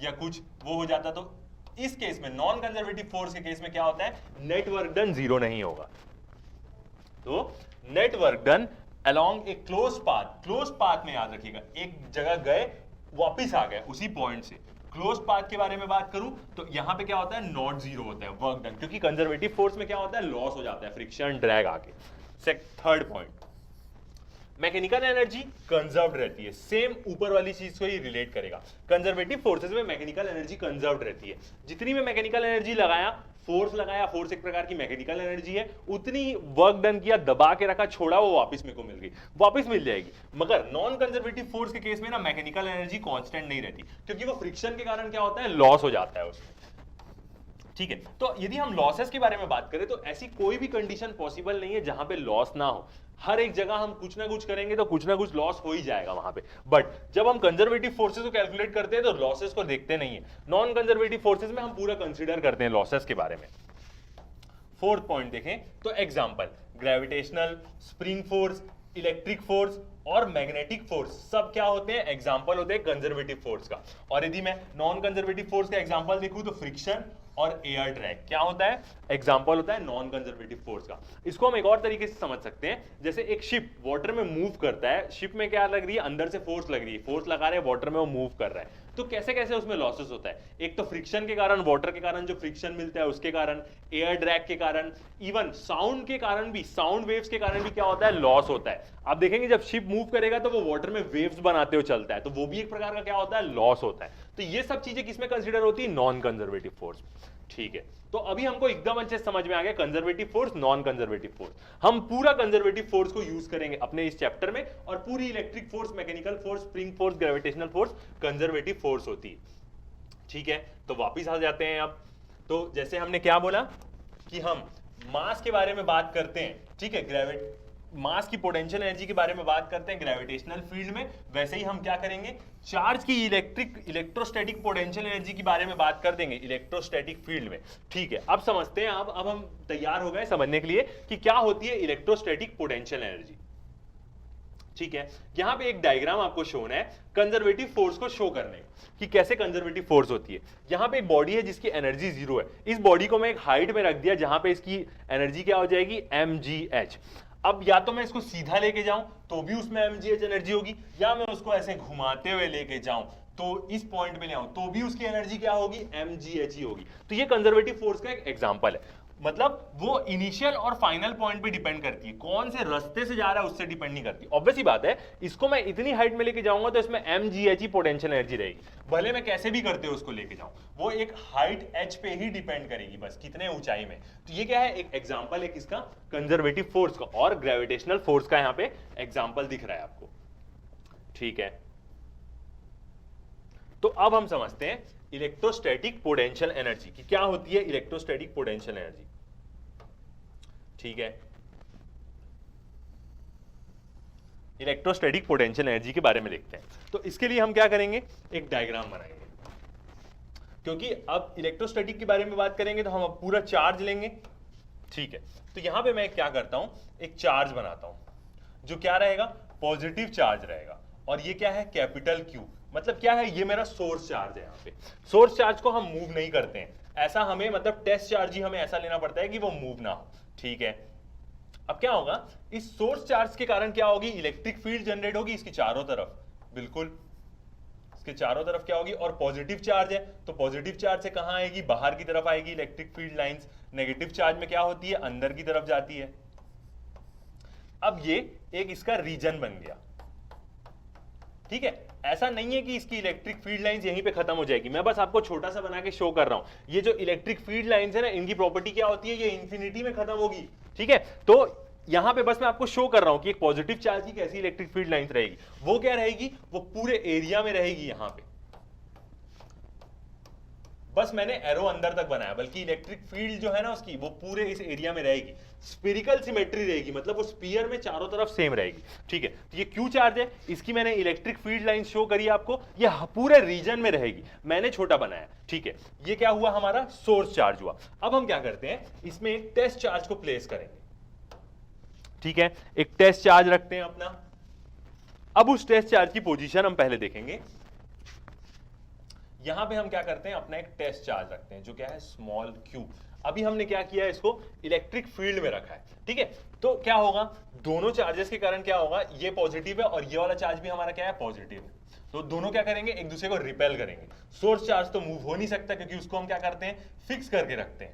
या कुछ वो हो जाता। तो इस केस में, नॉन कंजर्वेटिव फोर्स के केस में क्या होता है, नेट वर्क डन जीरो नहीं होगा। तो नेट वर्क डन अलोंग ए क्लोज पाथ में याद रखिएगा, एक जगह गए वापिस आ गए उसी पॉइंट से। क्लोज पाथ के बारे में बात करूं तो यहां पे क्या होता है, नॉट जीरो होता है वर्क डन, क्योंकि कंजर्वेटिव फोर्स में क्या होता है, लॉस हो जाता है, फ्रिक्शन ड्रैग आके। Third point, mechanical energy conserved रहती है। सेम ऊपर वाली चीज को ही रिलेट करेगा। कंजर्वेटिव फोर्सेस में मैकेनिकल एनर्जी कंजर्व्ड रहती है। जितनी में मैकेनिकल एनर्जी लगाया, फोर्स एक प्रकार की मैकेनिकल एनर्जी है, उतनी वर्क डन किया, दबा के रखा, छोड़ा, वो वापस मेरे को मिल गई, वापस मिल जाएगी। मगर नॉन कंजर्वेटिव फोर्स के केस में ना मैकेनिकल एनर्जी कांस्टेंट नहीं रहती, क्योंकि वो फ्रिक्शन के कारण क्या होता है, लॉस हो जाता है उसमें, ठीक है। तो यदि हम लॉसेस के बारे में बात करें तो ऐसी कोई भी कंडीशन पॉसिबल नहीं है जहां पे लॉस ना हो। हर एक जगह हम कुछ ना कुछ करेंगे तो कुछ ना कुछ लॉस हो ही जाएगा वहां पे। बट जब हम कंजर्वेटिव फोर्सेस को कैलकुलेट करते हैं तो लॉसेस को देखते नहीं है। नॉन कंजर्वेटिव फोर्सेस में हम पूरा कंसीडर करते हैं लॉसेस के बारे में। फोर्थ पॉइंट देखें तो example, gravitational, spring force, electric force और मैग्नेटिक फोर्स सब क्या होते हैं, एग्जांपल होते हैं कंजर्वेटिव फोर्स का। और यदि मैं नॉन कंजर्वेटिव फोर्स का एग्जांपल देखूं तो फ्रिक्शन और एयर ड्रैग क्या होता है, एग्जांपल होता है नॉन कंजर्वेटिव फोर्स का। इसको हम एक और तरीके से समझ सकते हैं, जैसे एक शिप वाटर में मूव करता है, शिप में क्या लग रही है, अंदर से फोर्स लग रही है, फोर्स लगा रहे हैं, वाटर में वो मूव कर रहा है। तो कैसे कैसे उसमें लॉसेस होता है, एक तो फ्रिक्शन के कारण, वाटर के कारण जो फ्रिक्शन मिलता है उसके कारण, एयर ड्रैग के कारण, इवन साउंड के कारण भी, साउंड वेव्स के कारण भी क्या होता है, लॉस होता है। आप देखेंगे जब शिप मूव करेगा तो वो वाटर में वेव्स बनाते हुए चलता है, तो वो भी एक प्रकार का क्या होता है, लॉस होता है। तो ये सब चीजें किसमें कंसीडर होती है, नॉन कंजर्वेटिव फोर्स। ठीक है, तो अभी हमको एकदम अच्छे समझ में आ गया conservative force, non conservative force. हम पूरा कंजर्वेटिव फोर्स को यूज करेंगे अपने इस चैप्टर में, और पूरी electric force, mechanical force, spring force, gravitational force conservative force होती है। ठीक है, तो वापिस आ जाते हैं अब। तो जैसे हमने क्या बोला कि हम मास के बारे में बात करते हैं, ठीक है, मास की पोटेंशियल एनर्जी के बारे में बात करते हैं ग्रेविटेशनल फील्ड में, वैसे ही हम क्या करेंगे, चार्ज की इलेक्ट्रोस्टैटिक पोटेंशियल एनर्जी के बारे में बात कर देंगे इलेक्ट्रोस्टैटिक फील्ड में। ठीक है, अब समझते हैं, अब हम तैयार हो गए समझने के लिए कि क्या होती है इलेक्ट्रोस्टैटिक पोटेंशियल एनर्जी। ठीक है, यहां पे एक डायग्राम आपको शोन है कंजर्वेटिव फोर्स को शो करने कि कैसे कंजर्वेटिव फोर्स होती है। यहां पे एक बॉडी है जिसकी एनर्जी 0 है, इस बॉडी को मैं एक हाइट में रख दिया जहां पे इसकी एनर्जी क्या हो जाएगी, mgh। अब या तो मैं इसको सीधा लेके जाऊं तो भी उसमें mgh एनर्जी होगी, या मैं उसको ऐसे घुमाते हुए लेके जाऊं तो इस पॉइंट पे ले आऊं तो भी उसकी एनर्जी क्या होगी, mgh ही होगी। तो ये कंजर्वेटिव फोर्स का एक एग्जांपल है। मतलब वो इनिशियल और फाइनल पॉइंट पे डिपेंड करती है, कौन से रास्ते से जा रहा है उससे डिपेंड नहीं करती। ऑब्वियस ही बात है, इसको मैं इतनी हाइट में लेके जाऊंगा तो इसमें mgh ही पोटेंशियल एनर्जी रहेगी, भले मैं कैसे भी करते हो उसको लेके जाऊं, वो एक हाइट h पे ही डिपेंड करेगी, बस कितने ऊंचाई में। तो ये क्या है, एक एग्जांपल है किसका, कंजर्वेटिव फोर्स का, और ग्रेविटेशनल फोर्स का यहां पे एग्जांपल दिख रहा है आपको। ठीक है, तो अब हम समझते हैं इलेक्ट्रोस्टैटिक पोटेंशियल एनर्जी की क्या होती है। इलेक्ट्रोस्टैटिक पोटेंशियल एनर्जी ठीक है, इलेक्ट्रोस्टैटिक पोटेंशियल एनर्जी के बारे में देखते हैं। तो इसके लिए हम क्या करेंगे, एक डायग्राम बनाएंगे, क्योंकि अब इलेक्ट्रोस्टैटिक के बारे में बात करेंगे तो हम अब पूरा चार्ज लेंगे। ठीक है, तो यहां पे मैं क्या करता हूं, एक चार्ज बनाता हूं जो क्या रहेगा, पॉजिटिव चार्ज रहेगा, और ये क्या है, कैपिटल क्यू। मतलब क्या है, ये मेरा सोर्स चार्ज है। यहाँ पे सोर्स चार्ज को हम मूव नहीं करते हैं, ऐसा हमें मतलब टेस्ट चार्ज ही हमें ऐसा लेना पड़ता है कि वो मूव ना हो। ठीक है, अब क्या होगा, इस सोर्स चार्ज के कारण क्या होगी, इलेक्ट्रिक फील्ड जनरेट होगी इसकी चारों तरफ, बिल्कुल इसके चारों तरफ क्या होगी, और पॉजिटिव चार्ज है तो पॉजिटिव चार्ज से कहां आएगी, बाहर की तरफ आएगी electric field lines. Negative charge में क्या होती है, अंदर की तरफ जाती है। अब ये एक इसका रीजन बन गया। ठीक है, ऐसा नहीं है कि इसकी इलेक्ट्रिक फील्ड लाइंस यहीं पे खत्म हो जाएगी, मैं बस आपको छोटा सा बना के शो कर रहा हूं। ये जो इलेक्ट्रिक फील्ड लाइंस है ना, इनकी प्रॉपर्टी क्या होती है, ये इंफिनिटी में खत्म होगी। ठीक है, तो यहां पे बस मैं आपको शो कर रहा हूं कि एक पॉजिटिव चार्ज की कैसी इलेक्ट्रिक फील्ड लाइंस रहेगी। वो क्या रहेगी, वो पूरे एरिया में रहेगी। यहां पे बस मैंने एरो अंदर तक बनाया, बल्कि इलेक्ट्रिक फील्ड जो है ना उसकी, वो पूरे इस एरिया में रहेगी। स्फेरिकल सिमेट्री रहेगी, मतलब वो स्फीयर में चारों तरफ सेम रहेगी। ठीक है, तो ये क्यू चार्ज है, इसकी मैंने इलेक्ट्रिक फील्ड लाइन शो करी आपको, ये पूरे रीजन में रहेगी, मैंने छोटा बनाया। ठीक है, ये क्या हुआ, हमारा सोर्स चार्ज हुआ। अब हम क्या करते हैं, इसमें एक टेस्ट चार्ज को प्लेस करेंगे। ठीक है, एक टेस्ट चार्ज रखते हैं अपना। अब उस टेस्ट चार्ज की पोजीशन हम पहले देखेंगे। यहां पे हम क्या करते हैं, अपना एक टेस्ट चार्ज रखते हैं जो क्या है, स्मॉल क्यू। अभी हमने क्या किया है, इसको इलेक्ट्रिक फील्ड में रखा है। ठीक है, तो क्या होगा, दोनों चार्जेस के कारण क्या होगा, ये पॉजिटिव है और ये वाला चार्ज भी हमारा क्या है, पॉजिटिव है। तो दोनों क्या करेंगे, एक दूसरे को रिपेल करेंगे। सोर्स चार्ज तो मूव हो नहीं सकता, क्योंकि उसको हम क्या करते हैं, फिक्स करके रखते हैं।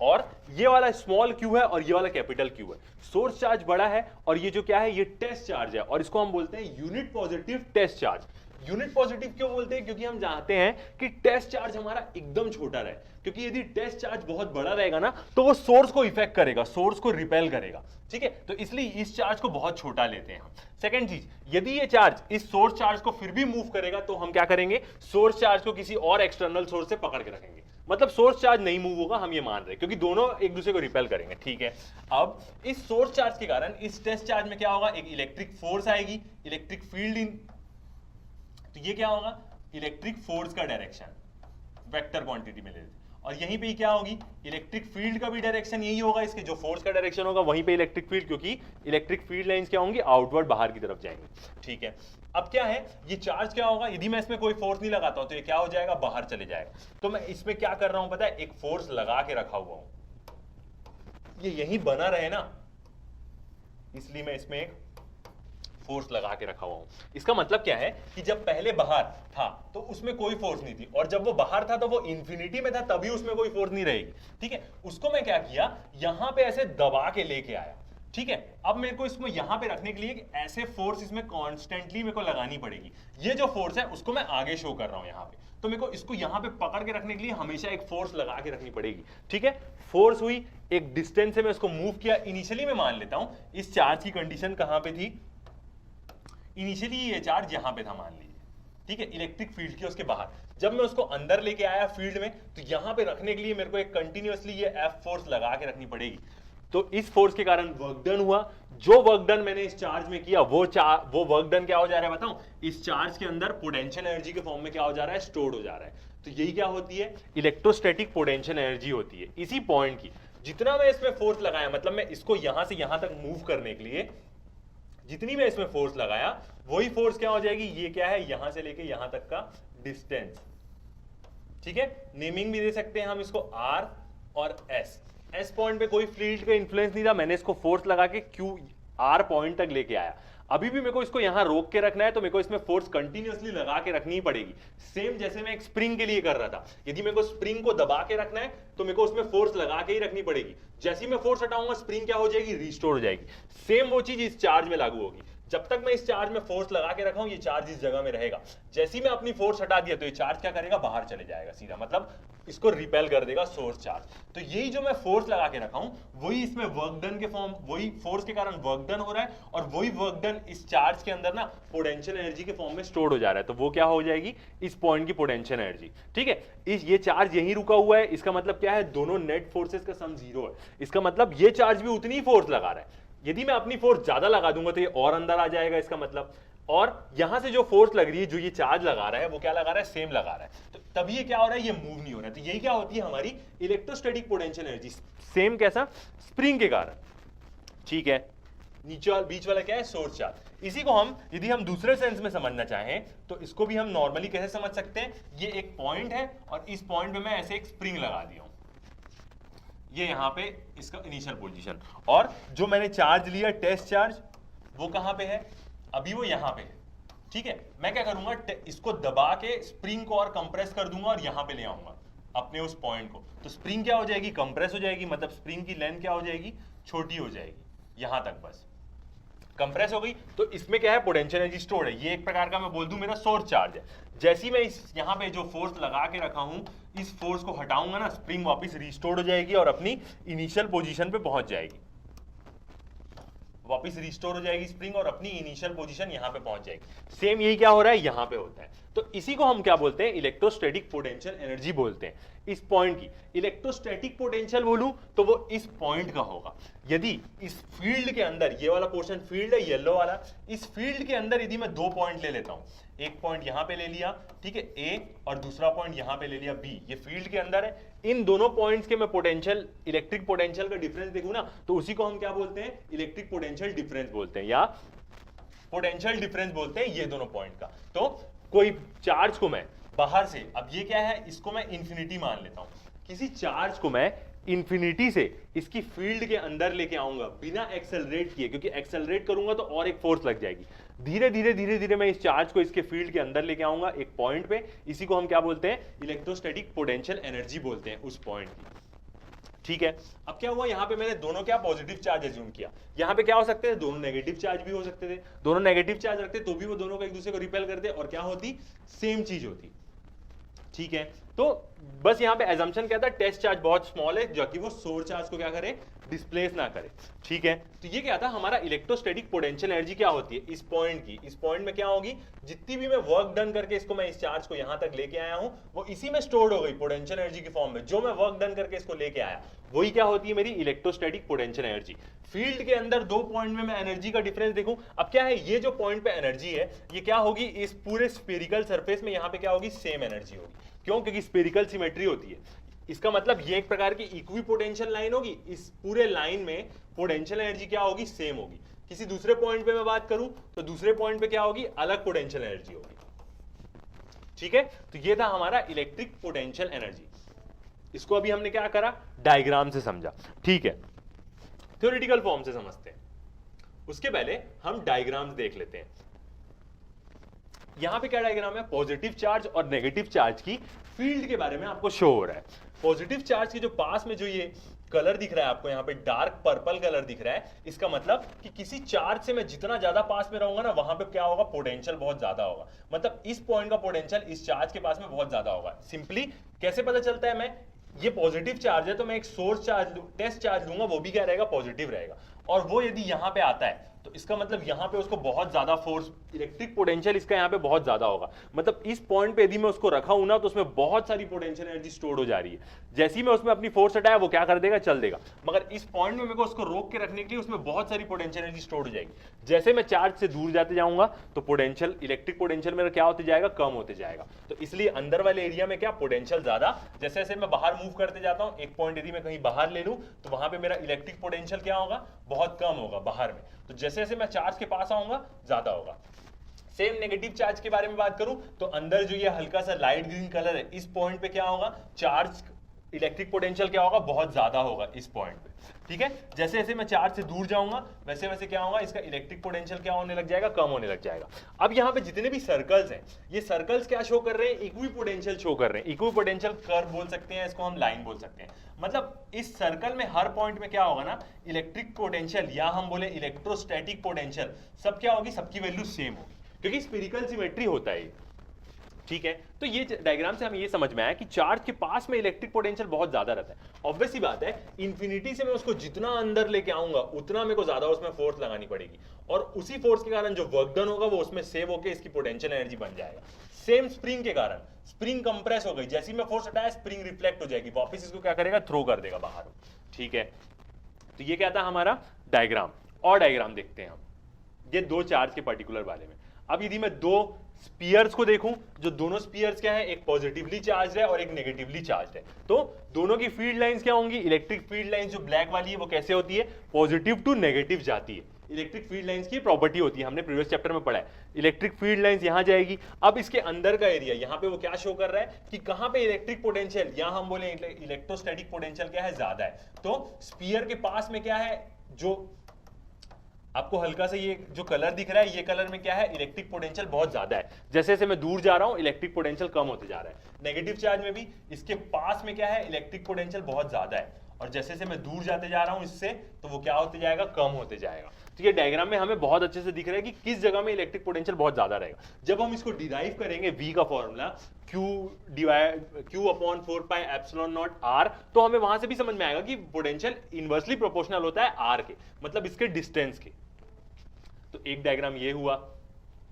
और ये वाला स्मॉल क्यू है और ये वाला कैपिटल क्यू है। सोर्स चार्ज बड़ा है और ये जो क्या है, ये टेस्ट चार्ज है, और इसको हम बोलते हैं unit positive test charge. Unit positive क्यों बोलते हैं, क्योंकि हम जानते हैं कि टेस्ट चार्ज हमारा एकदम छोटा रहे, क्योंकि यदि टेस्ट चार्ज बहुत बड़ा रहेगा ना, तो वो सोर्स को इफेक्ट करेगा, सोर्स को रिपेल करेगा। ठीक है, तो इसलिए इस चार्ज को बहुत छोटा लेते हैं हम। सेकंड चीज, यदि ये चार्ज इस सोर्स चार्ज को फिर भी मूव करेगा, तो हम क्या करेंगे, सोर्स चार्ज को किसी और एक्सटर्नल सोर्स से पकड़ के रखेंगे। मतलब सोर्स चार्ज नहीं मूव होगा, हम ये मान रहे हैं, क्योंकि दोनों एक दूसरे को रिपेल करेंगे। ठीक है, अब इस सोर्स चार्ज के कारण इस टेस्ट चार्ज में क्या होगा, एक इलेक्ट्रिक फोर्स आएगी, इलेक्ट्रिक फील्ड इन, तो ये क्या होगा, इलेक्ट्रिक फोर्स का डायरेक्शन वेक्टर क्वांटिटी में ले लेते, और यहीं पे क्या होगी, इलेक्ट्रिक फील्ड का भी डायरेक्शन यही होगा, इसके जो फोर्स का डायरेक्शन होगा वहीं पे इलेक्ट्रिक फील्ड, क्योंकि इलेक्ट्रिक फील्ड लाइंस क्या होंगी, आउटवर्ड बाहर की तरफ जाएंगी। ठीक है, अब क्या है, ये चार्ज क्या होगा, यदि मैं इसमें कोई फोर्स नहीं लगाता हूं तो ये क्या हो जाएगा, बाहर चले जाएगा। तो मैं इसमें क्या कर रहा हूं पता है, एक फोर्स लगा के रखा हुआ हूं, ये यहीं बना रहे ना, इसलिए मैं इसमें एक फोर्स लगा के रखा हुआ हूं। इसका मतलब क्या है कि जब पहले बाहर था तो उसमें कोई फोर्स नहीं थी, और जब वो बाहर था तो वो इंफिनिटी में था, तभी उसमें कोई फोर्स नहीं रहेगी। ठीक है, उसको मैं क्या किया, यहां पे ऐसे दबा के लेके आया। ठीक है, अब मेरे को इसको यहां पे रखने के लिए ऐसे फोर्स इसमें कॉन्स्टेंटली मेरे को लगानी पड़ेगी। ये जो फोर्स है उसको मैं आगे शो कर रहा हूं यहां पे, तो मेरे को इसको यहां पे पकड़ के रखने के लिए हमेशा एक फोर्स लगा के रखनी पड़ेगी। ठीक है, फोर्स हुई, एक डिस्टेंस से मैं इसको मूव किया। इनिशियली मैं मान लेता हूं इस चार्ज की कंडीशन कहां पे थी, इनिशियली ये चार्ज यहां पे था मान लीजिए। ठीक है, इलेक्ट्रिक फील्ड के उसके बाहर, जब मैं उसको अंदर लेके आया फील्ड में, तो यहां पे रखने के लिए मेरे को एक कंटिन्यूअसली ये एफ फोर्स लगा के रखनी पड़ेगी। तो इस फोर्स के कारण वर्क डन हुआ। जो वर्क डन मैंने इस चार्ज में किया, वो वर्क डन क्या हो जा रहा है बताऊं, इस चार्ज के अंदर पोटेंशियल एनर्जी के फॉर्म में क्या हो जा रहा है, स्टोर्ड हो जा रहा है। तो यही क्या होती है, इलेक्ट्रोस्टैटिक पोटेंशियल एनर्जी होती है इसी पॉइंट की। जितना मैं इसमें फोर्स लगाया, मतलब मैं इसको यहां से यहां तक मूव करने के लिए जितनी मैं इसमें फोर्स लगाया, वही फोर्स क्या हो जाएगी, ये क्या है, यहां से लेके यहां तक का डिस्टेंस। ठीक है, नेमिंग भी दे सकते हैं हम इसको आर और एस। एस पॉइंट पे कोई फील्ड का इंफ्लुएंस नहीं था, मैंने इसको फोर्स लगा के क्यू आर पॉइंट तक लेके आया। अभी भी मेरे को इसको यहां रोक के रखना है, तो मेरे को इसमें फोर्स कंटिन्यूअसली लगा के रखनी ही पड़ेगी, सेम जैसे मैं एक स्प्रिंग के लिए कर रहा था। यदि मेरे को स्प्रिंग को दबा के रखना है तो मेरे को उसमें फोर्स लगा के ही रखनी पड़ेगी। जैसे ही मैं फोर्स हटाऊंगा, स्प्रिंग क्या हो जाएगी, रिस्टोर हो जाएगी। सेम वो चीज इस चार्ज में लागू होगी। जब तक मैं इस चार्ज में फोर्स लगा के रखा हूं, ये चार्ज इस जगह में रहेगा। जैसे ही मैं अपनी फोर्स हटा दिया तो ये चार्ज क्या करेगा, बाहर चले जाएगा सीधा, मतलब इसको रिपेल कर देगा सोर्स चार्ज। तो यही जो मैं फोर्स लगा के रखा हूं, वही इसमें वर्क डन के फॉर्म, वही फोर्स के कारण वर्क डन हो रहा है, और वही वर्क डन इस चार्ज के अंदर ना पोटेंशियल एनर्जी के फॉर्म में स्टोर हो जा रहा है। तो वो क्या हो जाएगी, इस पॉइंट की पोटेंशियल एनर्जी। ठीक है, ये चार्ज यहीं रुका हुआ है, इसका मतलब क्या है, दोनों नेट फोर्सेस का सम 0 है। इसका मतलब ये चार्ज भी उतनी ही फोर्स लगा रहा है। यदि मैं अपनी फोर्स ज्यादा लगा दूंगा तो ये और अंदर आ जाएगा इसका मतलब, और यहां से जो फोर्स लग रही है, जो ये चार्ज लगा रहा है, वो क्या लगा रहा है, सेम लगा रहा है। तो तभी ये क्या हो रहा है, ये मूव नहीं हो रहा है। तो यही क्या होती है हमारी इलेक्ट्रोस्टैटिक पोटेंशियल एनर्जी, सेम कैसा, स्प्रिंग के कारण। ठीक है, नीचे बीच वाला क्या है, सोर्स चार्ज। इसी को हम यदि हम दूसरे सेंस में समझना चाहें तो इसको भी हम नॉर्मली कैसे समझ सकते हैं, ये एक पॉइंट है और इस पॉइंट पे मैं ऐसे एक स्प्रिंग लगा दिया हूं, ये यहां पे इसका इनिशियल पोजीशन, और जो मैंने चार्ज लिया टेस्ट चार्ज, वो कहां पे है, अभी वो यहां पे है। ठीक है, मैं क्या करूंगा, इसको दबा के स्प्रिंग को और कंप्रेस कर दूंगा और यहां पे ले आऊंगा अपने उस पॉइंट को। तो स्प्रिंग क्या हो जाएगी, कंप्रेस हो जाएगी, मतलब स्प्रिंग की लेंथ क्या हो जाएगी, छोटी हो जाएगी, यहां तक बस कंप्रेस हो गई। तो इसमें क्या है, पोटेंशियल एनर्जी स्टोर्ड है। ये एक प्रकार का मैं बोल दूं मेरा सोर्स चार्ज है। जैसे ही मैं इस यहां पे जो फोर्स लगा के रखा हूं, इस फोर्स को हटाऊंगा ना, स्प्रिंग वापस रिस्टोर्ड हो जाएगी और अपनी इनिशियल पोजीशन पे पहुंच जाएगी, वापस रिस्टोर हो जाएगी स्प्रिंग और अपनी इनिशियल पोजीशन यहां पे पहुंच जाएगी। सेम यही क्या हो रहा है, यहां पे होता है। तो इसी को हम क्या बोलते हैं, इलेक्ट्रोस्टैटिक पोटेंशियल एनर्जी बोलते हैं। इस पॉइंट की इलेक्ट्रोस्टैटिक पोटेंशियल बोलूं तो वो इस पॉइंट का होगा। यदि इस फील्ड के अंदर, ये वाला पोर्शन फील्ड है येलो वाला, इस फील्ड के अंदर यदि मैं 2 पॉइंट ले लेता हूं, एक पॉइंट यहां पे ले लिया, ठीक है, ए, और दूसरा पॉइंट यहां पे ले लिया बी, ये फील्ड के अंदर है। इन दोनों पॉइंट्स के मैं पोटेंशियल, इलेक्ट्रिक पोटेंशियल का डिफरेंस देखूं ना, तो उसी को हम क्या बोलते हैं, इलेक्ट्रिक पोटेंशियल डिफरेंस बोलते हैं, या पोटेंशियल डिफरेंस बोलते हैं ये दोनों पॉइंट का। तो कोई चार्ज को मैं बाहर से, अब ये क्या है, इसको मैं इंफिनिटी मान लेता हूं, किसी चार्ज को मैं इंफिनिटी से इसकी फील्ड के अंदर लेके आऊंगा बिना एक्सेलरेट किए, क्योंकि एक्सेलरेट करूंगा तो और एक फोर्स लग जाएगी। धीरे धीरे मैं इस चार्ज को इसके फील्ड के अंदर लेके आऊंगा एक पॉइंट पे, इसी को हम क्या बोलते हैं, इलेक्ट्रोस्टैटिक पोटेंशियल एनर्जी बोलते हैं उस पॉइंट की। ठीक है, अब क्या हुआ, यहां पे मैंने दोनों क्या पॉजिटिव चार्ज एज्यूम किया। यहां पे क्या हो सकते थे, दोनों नेगेटिव चार्ज भी हो सकते थे। दोनों नेगेटिव चार्ज रखते तो भी वो दोनों को एक दूसरे को रिपेल करते और क्या होती, सेम चीज होती। ठीक है, तो बस यहां पे एजम्पशन क्या था, टेस्ट चार्ज बहुत स्मॉल है, जो कि वो सोर्स चार्ज को क्या करे, डिस्प्लेस ना करे। ठीक है, तो ये क्या था, हमारा इलेक्ट्रोस्टैटिक पोटेंशियल एनर्जी क्या होती है इस पॉइंट की। इस पॉइंट में क्या होगी, जितनी भी मैं वर्क डन करके इसको मैं इस चार्ज को यहां तक लेके आया हूं, वो इसी में स्टोर्ड हो गई पोटेंशियल एनर्जी के फॉर्म में। जो मैं वर्क डन करके इसको लेके आया, वही क्या होती है, मेरी इलेक्ट्रोस्टैटिक पोटेंशियल एनर्जी। फील्ड के अंदर 2 पॉइंट में मैं एनर्जी का डिफरेंस देखूं, अब क्या है, ये जो पॉइंट पे एनर्जी है, ये क्या होगी, इस पूरे स्फेरिकल सरफेस में यहां पे क्या होगी, सेम एनर्जी होगी। क्यों, क्योंकि स्फेरिकल सिमेट्री होती है। इसका मतलब ये एक प्रकार की इक्वी पोटेंशियल लाइन होगी, इस पूरे लाइन में पोटेंशियल एनर्जी क्या होगी, सेम होगी। किसी दूसरे पॉइंट पे मैं बात करूं तो दूसरे पॉइंट पे क्या होगी, अलग पोटेंशियल एनर्जी होगी। ठीक है, तो ये था हमारा इलेक्ट्रिक पोटेंशियल एनर्जी। इसको अभी हमने क्या करा, डायग्राम से समझा। ठीक है, थ्योरेटिकल फॉर्म से समझते हैं, उसके पहले हम डायग्राम्स देख लेते हैं। यहां पे क्या डायग्राम है, पॉजिटिव चार्ज और नेगेटिव चार्ज की फील्ड के बारे में आपको शो हो रहा है। पॉजिटिव चार्ज के जो पास में जो ये कलर दिख रहा है आपको, यहाँ पे डार्क पर्पल कलर दिख रहा है, इसका मतलब कि किसी चार्ज से मैं जितना ज्यादा पास में रहूंगा ना, वहां पे क्या होगा, पोटेंशियल बहुत ज्यादा होगा। मतलब इस पॉइंट का पोटेंशियल इस चार्ज के पास में बहुत ज्यादा होगा। सिंपली कैसे पता चलता है, मैं ये पॉजिटिव चार्ज है तो मैं एक सोर्स चार्ज, टेस्ट चार्ज लूंगा, वो भी क्या रहेगा, पॉजिटिव रहेगा। और वो यदि यहां पे आता है तो इसका मतलब यहां पे उसको बहुत ज्यादा फोर्स, इलेक्ट्रिक पोटेंशियल इसका यहां पे बहुत ज्यादा होगा। मतलब इस पॉइंट पे यदि मैं उसको रखा हूं ना, तो उसमें बहुत सारी पोटेंशियल एनर्जी स्टोर हो जा रही है। जैसे ही मैं उसमें अपनी फोर्स हटाया, वो क्या कर देगा, चल देगा। मगर इस पॉइंट में मेरे को उसको रोक के रखने के लिए उसमें बहुत सारी पोटेंशियल एनर्जी स्टोर हो जाएगी। जैसे मैं चार्ज से दूर जाते जाऊंगा तो पोटेंशियल, इलेक्ट्रिक पोटेंशियल मेरा क्या होते जाएगा, कम होते जाएगा। तो इसलिए अंदर वाले एरिया में क्या, पोटेंशियल ज्यादा। जैसे जैसे मैं बाहर मूव करते जाता हूं, एक पॉइंट यदि मैं कहीं बाहर ले लूं तो वहां पे मेरा इलेक्ट्रिक पोटेंशियल क्या होगा, बहुत कम होगा बाहर में। तो जैसे जैसे मैं चार्ज के पास आऊंगा, ज्यादा होगा। सेम नेगेटिव चार्ज के बारे में बात करूं तो अंदर जो ये हल्का सा लाइट ग्रीन कलर है, इस पॉइंट पे क्या होगा, चार्ज, इलेक्ट्रिक पोटेंशियल क्या होगा, बहुत ज्यादा होगा इस पॉइंट पे। ठीक है, जैसे जैसे मैं चार्ज से दूर जाऊंगा वैसे वैसे क्या होगा, इसका इलेक्ट्रिक पोटेंशियल क्या होने लग जाएगा, कम होने लग जाएगा। अब यहाँ पे जितने भी सर्कल्स हैं, ये सर्कल्स क्या शो कर रहे हैं, इक्वी पोटेंशियल शो कर रहे हैं। इक्वी पोटेंशियल कर्व बोल सकते हैं, इसको हम लाइन बोल सकते हैं। मतलब इस सर्कल में हर पॉइंट में क्या होगा ना, इलेक्ट्रिक पोटेंशियल या हम बोले इलेक्ट्रोस्टैटिक पोटेंशियल, सब क्या होगी, सबकी वैल्यू सेम होगी, क्योंकि स्फेरिकल सिमेट्री होता है। ठीक है, तो ये डायग्राम से हमें ये समझ में आया कि चार्ज के पास में इलेक्ट्रिक पोटेंशियल बहुत ज्यादा रहता है। ऑब्वियस सी बात है, इंफिनिटी से मैं उसको जितना अंदर लेके आऊंगा उतना मेरे को ज्यादा उसमें फोर्स लगानी पड़ेगी, और उसी फोर्स के कारण जो वर्क डन होगा वो उसमें सेव होकर इसकी पोटेंशियल एनर्जी बन जाएगा। सेम स्प्रिंग के कारण, स्प्रिंग कंप्रेस हो गई, जैसे ही मैं फोर्स हटाया स्प्रिंग रिफ्लेक्ट हो जाएगी, वापस इसको क्या करेगा, थ्रो कर देगा बाहर। ठीक है, तो ये क्या था हमारा डायग्राम। और डायग्राम देखते हैं हम, ये दो चार्ज के पर्टिकुलर वाले में। अब यदि मैं दो स्पीयर्स को देखूं, जो दोनों स्पीयर्स क्या है, एक पॉजिटिवली चार्ज है और एक नेगेटिवली चार्ज है, तो दोनों की फील्ड लाइंस क्या होंगी, इलेक्ट्रिक फील्ड लाइंस जो ब्लैक वाली है वो कैसे होती है, पॉजिटिव टू नेगेटिव जाती है। इलेक्ट्रिक फील्ड लाइंस की प्रॉपर्टी होती है, हमने प्रीवियस चैप्टर में पढ़ा है। इलेक्ट्रिक फील्ड लाइंस यहां जाएगी। अब इसके अंदर का एरिया, यहां पे वो क्या शो कर रहा है कि कहां पे इलेक्ट्रिक पोटेंशियल या हम बोले इलेक्ट्रोस्टैटिक पोटेंशियल क्या है, ज्यादा है। तो स्पीयर के पास में क्या है, जो आपको हल्का से ये जो कलर दिख रहा है, ये कलर में क्या है, इलेक्ट्रिक पोटेंशियल बहुत ज्यादा है। जैसे जैसे मैं दूर जा रहा हूं इलेक्ट्रिक पोटेंशियल कम होते जा रहा है। नेगेटिव चार्ज में भी इसके पास में क्या है, इलेक्ट्रिक पोटेंशियल बहुत ज्यादा है, और जैसे जैसे मैं दूर जाते जा रहा हूं इससे, तो वो क्या होते जाएगा, कम होते जाएगा। तो ये डायग्राम में हमें बहुत अच्छे से दिख रहा है कि किस जगह में इलेक्ट्रिक पोटेंशियल बहुत ज्यादा रहेगा। जब हम इसको डिराइव करेंगे V का formula Q upon 4 pi epsilon not R, तो हमें वहां से भी समझ में आएगा कि पोटेंशियल इनवर्सली प्रोपोर्शनल होता है R के, मतलब इसके डिस्टेंस के। तो एक डायग्राम ये हुआ।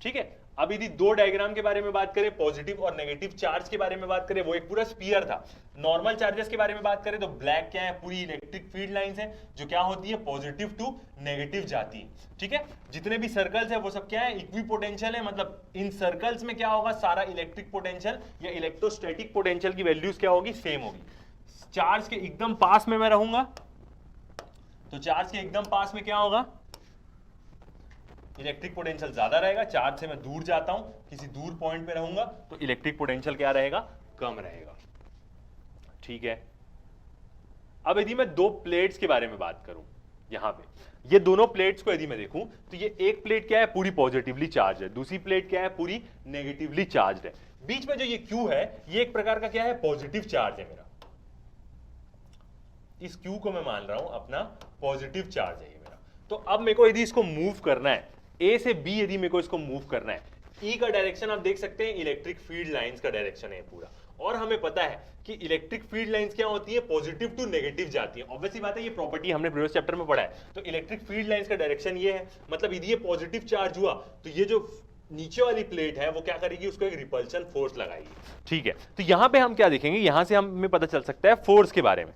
ठीक है, अब यदि दो डायग्राम के बारे में बात करें, पॉजिटिव और नेगेटिव चार्ज के बारे में बात करें, वो एक पूरा स्फीयर था। नॉर्मल चार्जेस के बारे में बात करें तो ब्लैक क्या है, पूरी इलेक्ट्रिक फील्ड लाइंस है जो क्या होती है, पॉजिटिव टू नेगेटिव जाती है। ठीक है, जितने भी सर्कल्स है वो सब क्या है, इक्वी पोटेंशियल है, मतलब इन सर्कल्स में क्या होगा, सारा इलेक्ट्रिक पोटेंशियल या इलेक्ट्रोस्टैटिक पोटेंशियल की वैल्यूज क्या होगी, सेम होगी। चार्ज के एकदम पास में मैं रहूंगा तो चार्ज के एकदम पास में क्या होगा, इलेक्ट्रिक पोटेंशियल ज्यादा रहेगा। चार्ज से मैं दूर जाता हूं, किसी दूर पॉइंट पे रहूंगा, तो इलेक्ट्रिक पोटेंशियल क्या रहेगा, कम रहेगा। ठीक है, अब यदि मैं दो प्लेट्स के बारे में बात करूं, यहां पे ये दोनों प्लेट्स को यदि मैं देखूं तो ये एक प्लेट क्या है, पूरी पॉजिटिवली चार्ज है, दूसरी प्लेट क्या है, पूरी नेगेटिवली चार्ज है। बीच में जो ये Q है, ये एक प्रकार का क्या है, पॉजिटिव चार्ज है मेरा। इस Q को मैं मान रहा हूं अपना पॉजिटिव चार्ज है ये मेरा। तो अब मेरे को यदि इसको मूव करना है, A से B यदि मेरे को इसको मूव करना है, E का डायरेक्शन आप देख सकते हैं इलेक्ट्रिक फील्ड लाइंस का डायरेक्शन है पूरा, और हमें पता है कि इलेक्ट्रिक फील्ड लाइंस क्या होती है, पॉजिटिव टू नेगेटिव जाती है। ऑब्वियसली बात है, ये प्रॉपर्टी हमने प्रीवियस चैप्टर में पढ़ा है। तो इलेक्ट्रिक फील्ड लाइंस का डायरेक्शन ये है, मतलब यदि ये पॉजिटिव चार्ज हुआ तो ये जो नीचे वाली प्लेट है वो क्या करेगी, उसको एक रिपल्शन फोर्स लगाएगी। ठीक है, तो यहां पे हम क्या देखेंगे, यहां से हमें पता चल सकता है फोर्स के बारे में।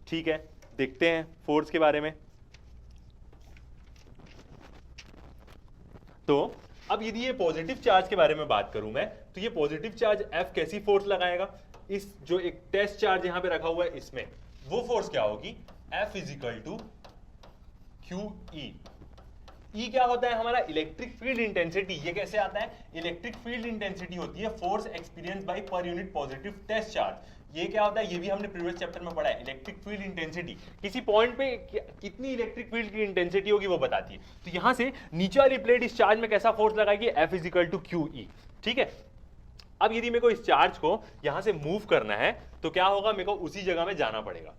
ठीक है, देखते हैं फोर्स के बारे में। तो अब यदि ये पॉजिटिव चार्ज के बारे में बात करूं मैं, तो ये पॉजिटिव चार्ज F कैसी फोर्स लगाएगा, इस जो एक टेस्ट चार्ज यहां पे रखा हुआ है इसमें, वो फोर्स क्या होगी, F is equal to QE। E क्या होता है हमारा, इलेक्ट्रिक फील्ड इंटेंसिटी। ये कैसे आता है, इलेक्ट्रिक फील्ड इंटेंसिटी होती है force experience by per unit positive test charge. ये क्या होता है, ये भी हमने प्रीवियस चैप्टर में पढ़ा है। इलेक्ट्रिक फील्ड इंटेंसिटी किसी पॉइंट पे कितनी इलेक्ट्रिक फील्ड की इंटेंसिटी होगी वो बताती है। तो यहां से नीचे वाली प्लेट इस चार्ज में कैसा फोर्स लगाएगी, F is equal to QE। ठीक है, अब यदि मेरे को इस चार्ज को यहां से मूव करना है तो क्या होगा, मेरे को उसी जगह में जाना पड़ेगा।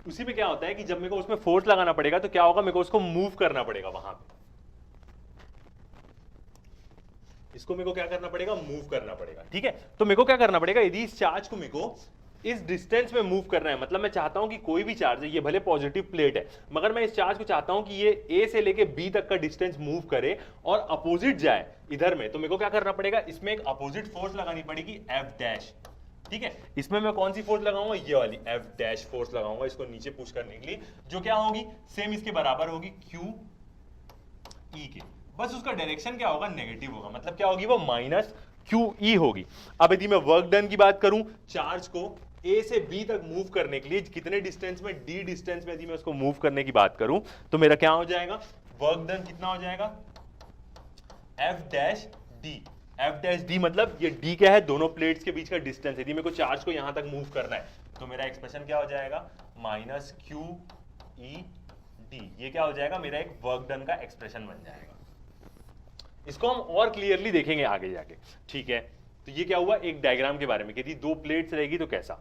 उसी में क्या होता है कि जब मेरे को उसमें फोर्स लगाना पड़ेगा तो क्या होगा, मेरे को उसको मूव करना पड़ेगा वहां पे। इसको मेरे को क्या करना पड़ेगा, मूव करना पड़ेगा। ठीक है, तो मेरे को क्या करना पड़ेगा, यदि इस चार्ज को मेरे को इस डिस्टेंस में मूव करना है, मतलब मैं चाहता हूं कि कोई भी चार्ज है, ये भले पॉजिटिव प्लेट है, मगर मैं इस चार्ज को चाहता हूं कि ये A से लेके B तक का डिस्टेंस मूव करे और अपोजिट जाए इधर में, तो मेरे को क्या करना पड़ेगा, इसमें एक अपोजिट फोर्स लगानी पड़ेगी F डैश। ठीक है, इसमें मैं कौन सी फोर्स लगाऊंगा, ये वाली F डैश फोर्स लगाऊंगा इसको नीचे पुश करने के लिए, जो क्या होगी, सेम इसके बराबर होगी QE के। बस उसका डायरेक्शन क्या होगा, नेगेटिव होगा, मतलब क्या होगी, वो माइनस QE होगी। अब यदि मैं वर्क डन की बात करूं, चार्ज को ए से बी तक मूव करने के लिए कितने डिस्टेंस में, डी डिस्टेंस में यदि मैं उसको मूव करने की बात करूं तो मेरा क्या हो जाएगा, वर्क डन कितना हो जाएगा, F dash D. F dash D मतलब ये डी क्या है, दोनों प्लेट्स के बीच का डिस्टेंस। यदि मेरे को चार्ज को यहां तक मूव करना है तो मेरा एक्सप्रेशन क्या हो जाएगा, माइनस क्यू ई डी। ये क्या हो जाएगा, मेरा एक वर्क डन का एक्सप्रेशन बन जाएगा। इसको हम और क्लियरली देखेंगे आगे जाके, ठीक है। तो ये क्या हुआ, एक डायग्राम के बारे में, यदि दो प्लेट्स रहेगी तो कैसा।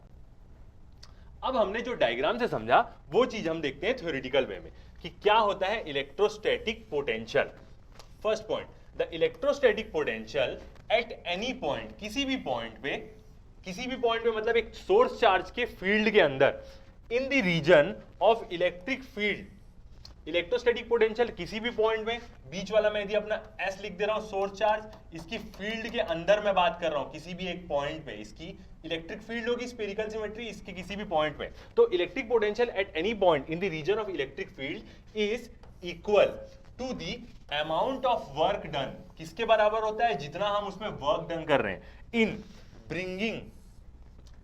अब हमने जो डायग्राम से समझा वो चीज हम देखते हैं थ्योरेटिकल वे में कि क्या होता है electrostatic potential. First point, the electrostatic potential at any point, किसी भी पॉइंट पे मतलब एक सोर्स चार्ज के फील्ड के अंदर, in the region of electric field. Electrostatic potential किसी भी पॉइंट में, बीच वाला मैं यदि अपना S लिख दे रहा हूं सोर्स चार्ज, इसकी फील्ड के अंदर मैं बात कर रहा हूं, किसी भी एक पॉइंट पे इसकी इलेक्ट्रिक फील्ड होगी, स्फेरिकल सिमेट्री, इसके किसी भी पॉइंट में। तो electric potential at any point in the region of electric field is equal to the amount of work done. किसके बराबर होता है, जितना हम उसमें वर्क डन कर रहे हैं, in bringing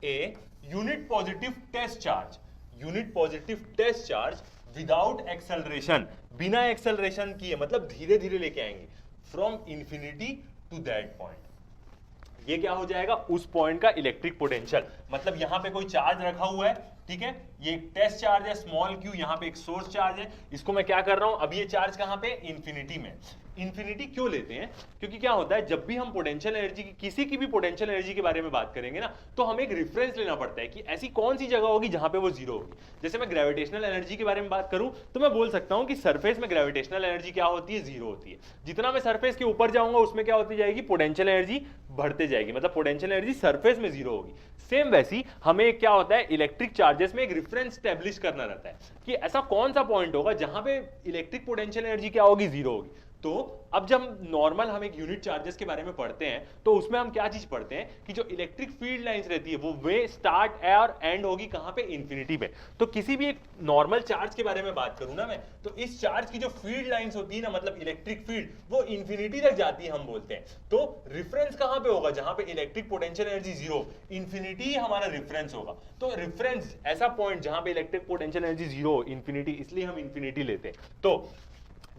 a unit positive test charge, unit positive test charge without acceleration, बिना एक्सेलरेशन किए, मतलब धीरे धीरे लेके आएंगे, from infinity to that point. ये क्या हो जाएगा, उस पॉइंट का इलेक्ट्रिक पोटेंशियल। मतलब यहां पे कोई चार्ज रखा हुआ है, ठीक है, ये एक टेस्ट चार्ज है स्मॉल क्यू, यहां पे एक सोर्स चार्ज है, इसको मैं क्या कर रहा हूं, अब ये चार्ज कहां पे, इंफिनिटी में। इंफिनिटी क्यों लेते हैं, क्योंकि क्या होता है जब भी हम पोटेंशियल एनर्जी की, किसी की भी पोटेंशियल एनर्जी के बारे में बात करेंगे ना, तो हमें एक रेफरेंस लेना पड़ता है कि ऐसी कौन सी जगह होगी जहां पे वो जीरो होगी। जैसे मैं ग्रेविटेशनल एनर्जी के बारे में बात करूं तो मैं बोल सकता हूं कि सरफेस में ग्रेविटेशनल एनर्जी क्या होती है, जीरो होती है। जितना मैं सरफेस के ऊपर जाऊंगा उसमें क्या होती जाएगी, पोटेंशियल एनर्जी बढ़ते जाएगी, मतलब पोटेंशियल एनर्जी सरफेस में जीरो होगी। सेम वैसी हमें क्या होता है, इलेक्ट्रिक चार्जेस में एक रेफरेंस स्टैब्लिश करना रहता है कि ऐसा कौन सा पॉइंट होगा जहां पे इलेक्ट्रिक पोटेंशियल एनर्जी क्या होगी, जीरो होगी। तो अब जब नॉर्मल हम एक यूनिट चार्जेस के बारे में पढ़ते हैं तो उसमें हम क्या चीज पढ़ते हैं कि जो इलेक्ट्रिक फील्ड लाइंस रहती है वो वे स्टार्ट और एंड होगी कहां पे, इंफिनिटी पे। तो किसी भी एक नॉर्मल चार्ज के बारे में बात करूं ना मैं, तो इस चार्ज की जो फील्ड लाइंस होती है ना, मतलब इलेक्ट्रिक फील्ड, वो इंफिनिटी तक जाती है हम बोलते हैं। तो रेफरेंस कहां पे होगा, जहां पे electric potential energy zero, infinity हमारा रेफरेंस होगा। तो रेफरेंस ऐसा पॉइंट जहां पे electric potential energy zero, infinity, इसलिए हम इंफिनिटी लेते हैं। तो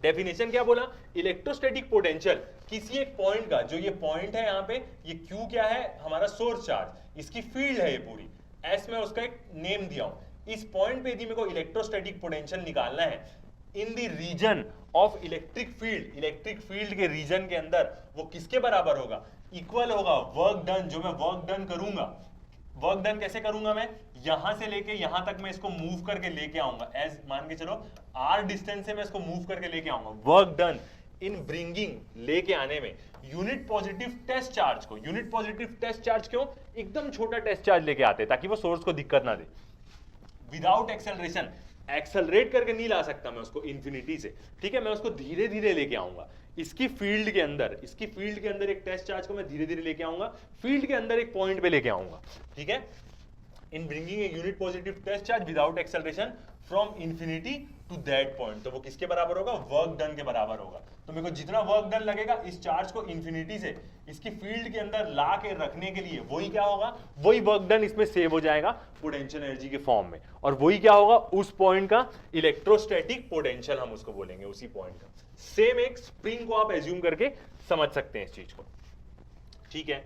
डेफिनेशन क्या बोला, इलेक्ट्रोस्टैटिक पोटेंशियल किसी एक पॉइंट का, जो ये पॉइंट है यहाँ पे, ये Q क्या है, हमारा सोर्स चार्ज, इसकी फील्ड है ये पूरी, S में उसका एक नेम दिया हूं। इस पॉइंट पे यदि मेरे को इलेक्ट्रोस्टैटिक पोटेंशियल निकालना है in the region of electric field, electric field के रीजन के अंदर, वो किसके बराबर होगा, इक्वल होगा वर्क डन। जो मैं वर्क डन करूंगा, वर्क डन कैसे करूंगा मैं, यहां से लेके यहां तक मैं इसको मूव करके लेके आऊंगा, एज मान के चलो r डिस्टेंस से मैं इसको मूव करके लेके आऊंगा। वर्क डन इन ब्रिंगिंग, लेके आने में यूनिट पॉजिटिव टेस्ट चार्ज को, यूनिट पॉजिटिव टेस्ट चार्ज क्यों, एकदम छोटा टेस्ट चार्ज लेके आते हैं ताकि वो सोर्स को दिक्कत ना दे। विदाउट एक्सेलरेशन, एक्सेलरेट करके नहीं ला सकता मैं उसको इंफिनिटी से, ठीक है, मैं उसको धीरे धीरे लेके आऊंगा। इसकी फील्ड के अंदर, इसकी फील्ड के अंदर एक टेस्ट चार्ज को मैं धीरे धीरे लेके आऊंगा, फील्ड के अंदर एक पॉइंट पे लेके आऊंगा, ठीक है। In bringing a unit positive test charge without acceleration from infinity to that point, तो वो किसके बराबर होगा, वर्क डन के बराबर होगा। तो मेरे को जितना वर्क डन लगेगा इस चार्ज को इंफिनिटी से इसकी फील्ड के अंदर ला के रखने के लिए, वही क्या होगा, वही वर्क डन इसमें सेव हो जाएगा पोटेंशियल एनर्जी के फॉर्म में, और वही क्या होगा, उस पॉइंट का इलेक्ट्रोस्टैटिक पोटेंशियल हम उसको बोलेंगे, उसी पॉइंट का। सेम एक स्प्रिंग को आप एज्यूम करके समझ सकते हैं इस चीज को, ठीक है।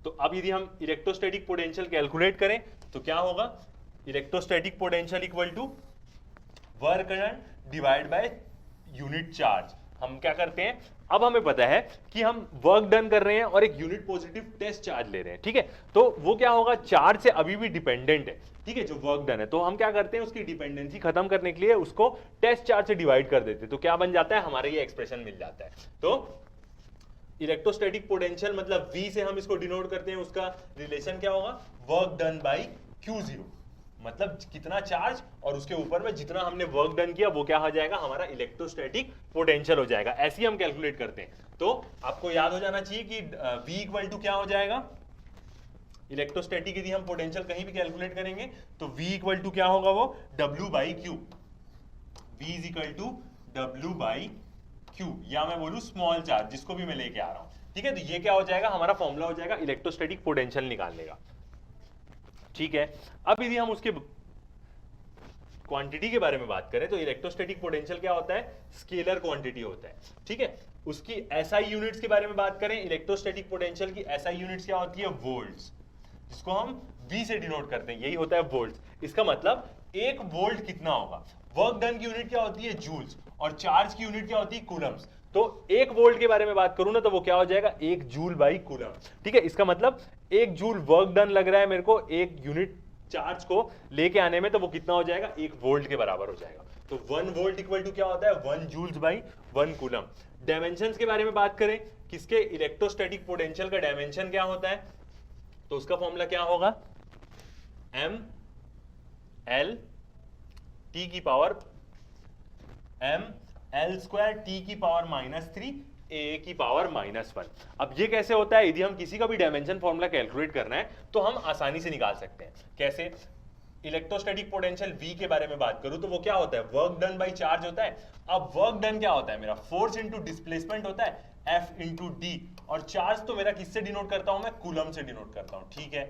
तो अब यदि हम इलेक्ट्रोस्टैटिक पोटेंशियल कैलकुलेट करें तो क्या होगा, electrostatic potential equal to work done divide by unit charge. हम क्या करते हैं, अब हमें पता है कि हम वर्क डन कर रहे हैं और एक यूनिट पॉजिटिव टेस्ट चार्ज ले रहे हैं, ठीक है। तो वो क्या होगा, चार्ज से अभी भी डिपेंडेंट है, ठीक है, जो वर्क डन है। तो हम क्या करते हैं, उसकी डिपेंडेंसी खत्म करने के लिए उसको टेस्ट चार्ज से डिवाइड कर देते हैं, तो क्या बन जाता है, हमारा ये एक्सप्रेशन मिल जाता है। तो इलेक्ट्रोस्टैटिक पोटेंशियल मतलब V से हम इसको डिनोट करते हैं, उसका रिलेशन क्या होगा, वर्क डन बाई Q0, मतलब कितना चार्ज और उसके ऊपर में जितना हमने वर्क डन किया वो क्या हो जाएगा, हमारा इलेक्ट्रोस्टैटिक पोटेंशियल हो जाएगा। ऐसे ही हम कैलकुलेट करते हैं। तो आपको याद हो जाना चाहिए कि V इक्वल टू क्या हो जाएगा, इलेक्ट्रोस्टैटिक यदि हम पोटेंशियल कहीं भी कैलकुलेट करेंगे तो V इक्वल टू क्या होगा, वो W by Q, V is equal to W by Q, या मैं बोलूं स्मॉल चार्ज, जिसको भी मैं लेके आ रहा हूं, ठीक है। तो ये क्या हो जाएगा, हमारा फॉर्मूला हो जाएगा इलेक्ट्रोस्टैटिक पोटेंशियल निकालने का। ठीक है। अब यदि हम उसके क्वांटिटी के बारे में बात करें तो इलेक्ट्रोस्टैटिक पोटेंशियल क्या होता है, स्केलर क्वांटिटी होता है, ठीक है। उसकी एसआई यूनिट्स के बारे में बात करें, इलेक्ट्रोस्टैटिक पोटेंशियल की एसआई यूनिट्स क्या होती है, वोल्ट्स, जिसको हम V से डिनोट करते हैं, यही होता है वोल्ट्स। इसका मतलब एक वोल्ट कितना होगा, वर्क डन की यूनिट क्या होती है, जूल्स, और चार्ज की यूनिट क्या होती है, कूलम्स। तो एक वोल्ट के बारे में बात करूं ना तो वो क्या हो जाएगा, एक जूल बाई कूलम, ठीक है। इसका मतलब एक जूल वर्क डन लग रहा है मेरे को एक यूनिट चार्ज को लेके आने में, तो वो कितना हो जाएगा, एक वोल्ट के बराबर हो जाएगा। तो 1 वोल्ट इक्वल टू क्या होता है, 1 जूल्स बाई 1 कूलम। डायमेंशंस के बारे में बात करें, किसके, इलेक्ट्रोस्टैटिक पोटेंशियल का डायमेंशन क्या होता है, तो उसका फॉर्मूला क्या होगा, m l t की power m l square t की पावर -3 a की पावर -1। अब ये कैसे होता है, यदि हम किसी का भी डायमेंशन फॉर्मूला कैलकुलेट करना है तो हम आसानी से निकाल सकते हैं। कैसे, इलेक्ट्रोस्टैटिक पोटेंशियल V के बारे में बात करूं तो वो क्या होता है, वर्क डन बाई चार्ज होता है। अब वर्क डन क्या होता है मेरा, फोर्स इंटू डिस्प्लेसमेंट होता है, F इंटू डी, और चार्ज तो मेरा किससे डिनोट करता हूं मैं, कूलम से डिनोट करता हूं, ठीक है।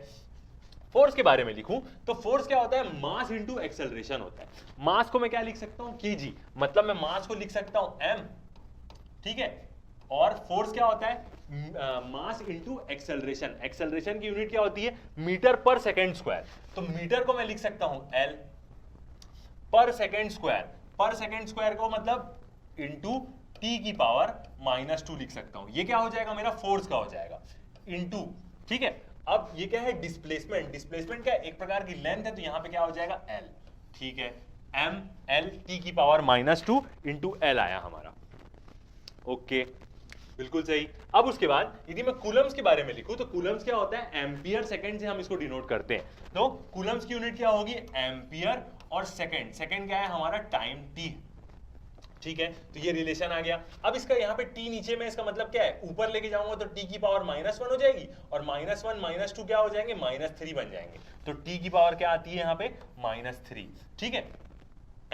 फोर्स के बारे में लिखूं तो फोर्स क्या होता है, मास इंटू एक्सेलरेशन होता है। मास को मैं क्या लिख सकता हूं, kg, मतलब मैं मास को लिख सकता हूं m, ठीक है। और फोर्स क्या होता है, मास इंटू एक्सेलरेशन, एक्सेलरेशन की यूनिट क्या होती है, मीटर पर सेकेंड स्क्वायर। तो मीटर को मैं लिख सकता हूं L, पर सेकेंड स्क्वायर को मतलब इंटू t की पावर -2 लिख सकता हूं। ये क्या हो जाएगा मेरा, फोर्स का हो जाएगा, इंटू, ठीक है। अब ये क्या है, डिस्प्लेसमेंट, डिस्प्लेसमेंट क्या है, एक प्रकार की लेंथ है, तो यहां पे क्या हो जाएगा L, ठीक है। m l t की पावर -2 इंटू L आया हमारा, ओके, बिल्कुल सही। अब उसके बाद यदि मैं कूलम्स के बारे में लिखूं तो कूलम्स क्या होता है, एम्पियर सेकंड से हम इसको डिनोट करते हैं। तो कूलम्स की यूनिट क्या होगी, एम्पियर, और सेकंड, सेकंड क्या है हमारा, टाइम t, ठीक है। तो ये रिलेशन आ गया। अब इसका यहाँ पे t नीचे में, इसका मतलब क्या है, ऊपर लेके जाऊंगा तो t की पावर -1 हो जाएगी, और -1 -2 क्या हो जाएंगे, -3 बन जाएंगे। तो t की पावर क्या आती है यहाँ पे, -3, ठीक है।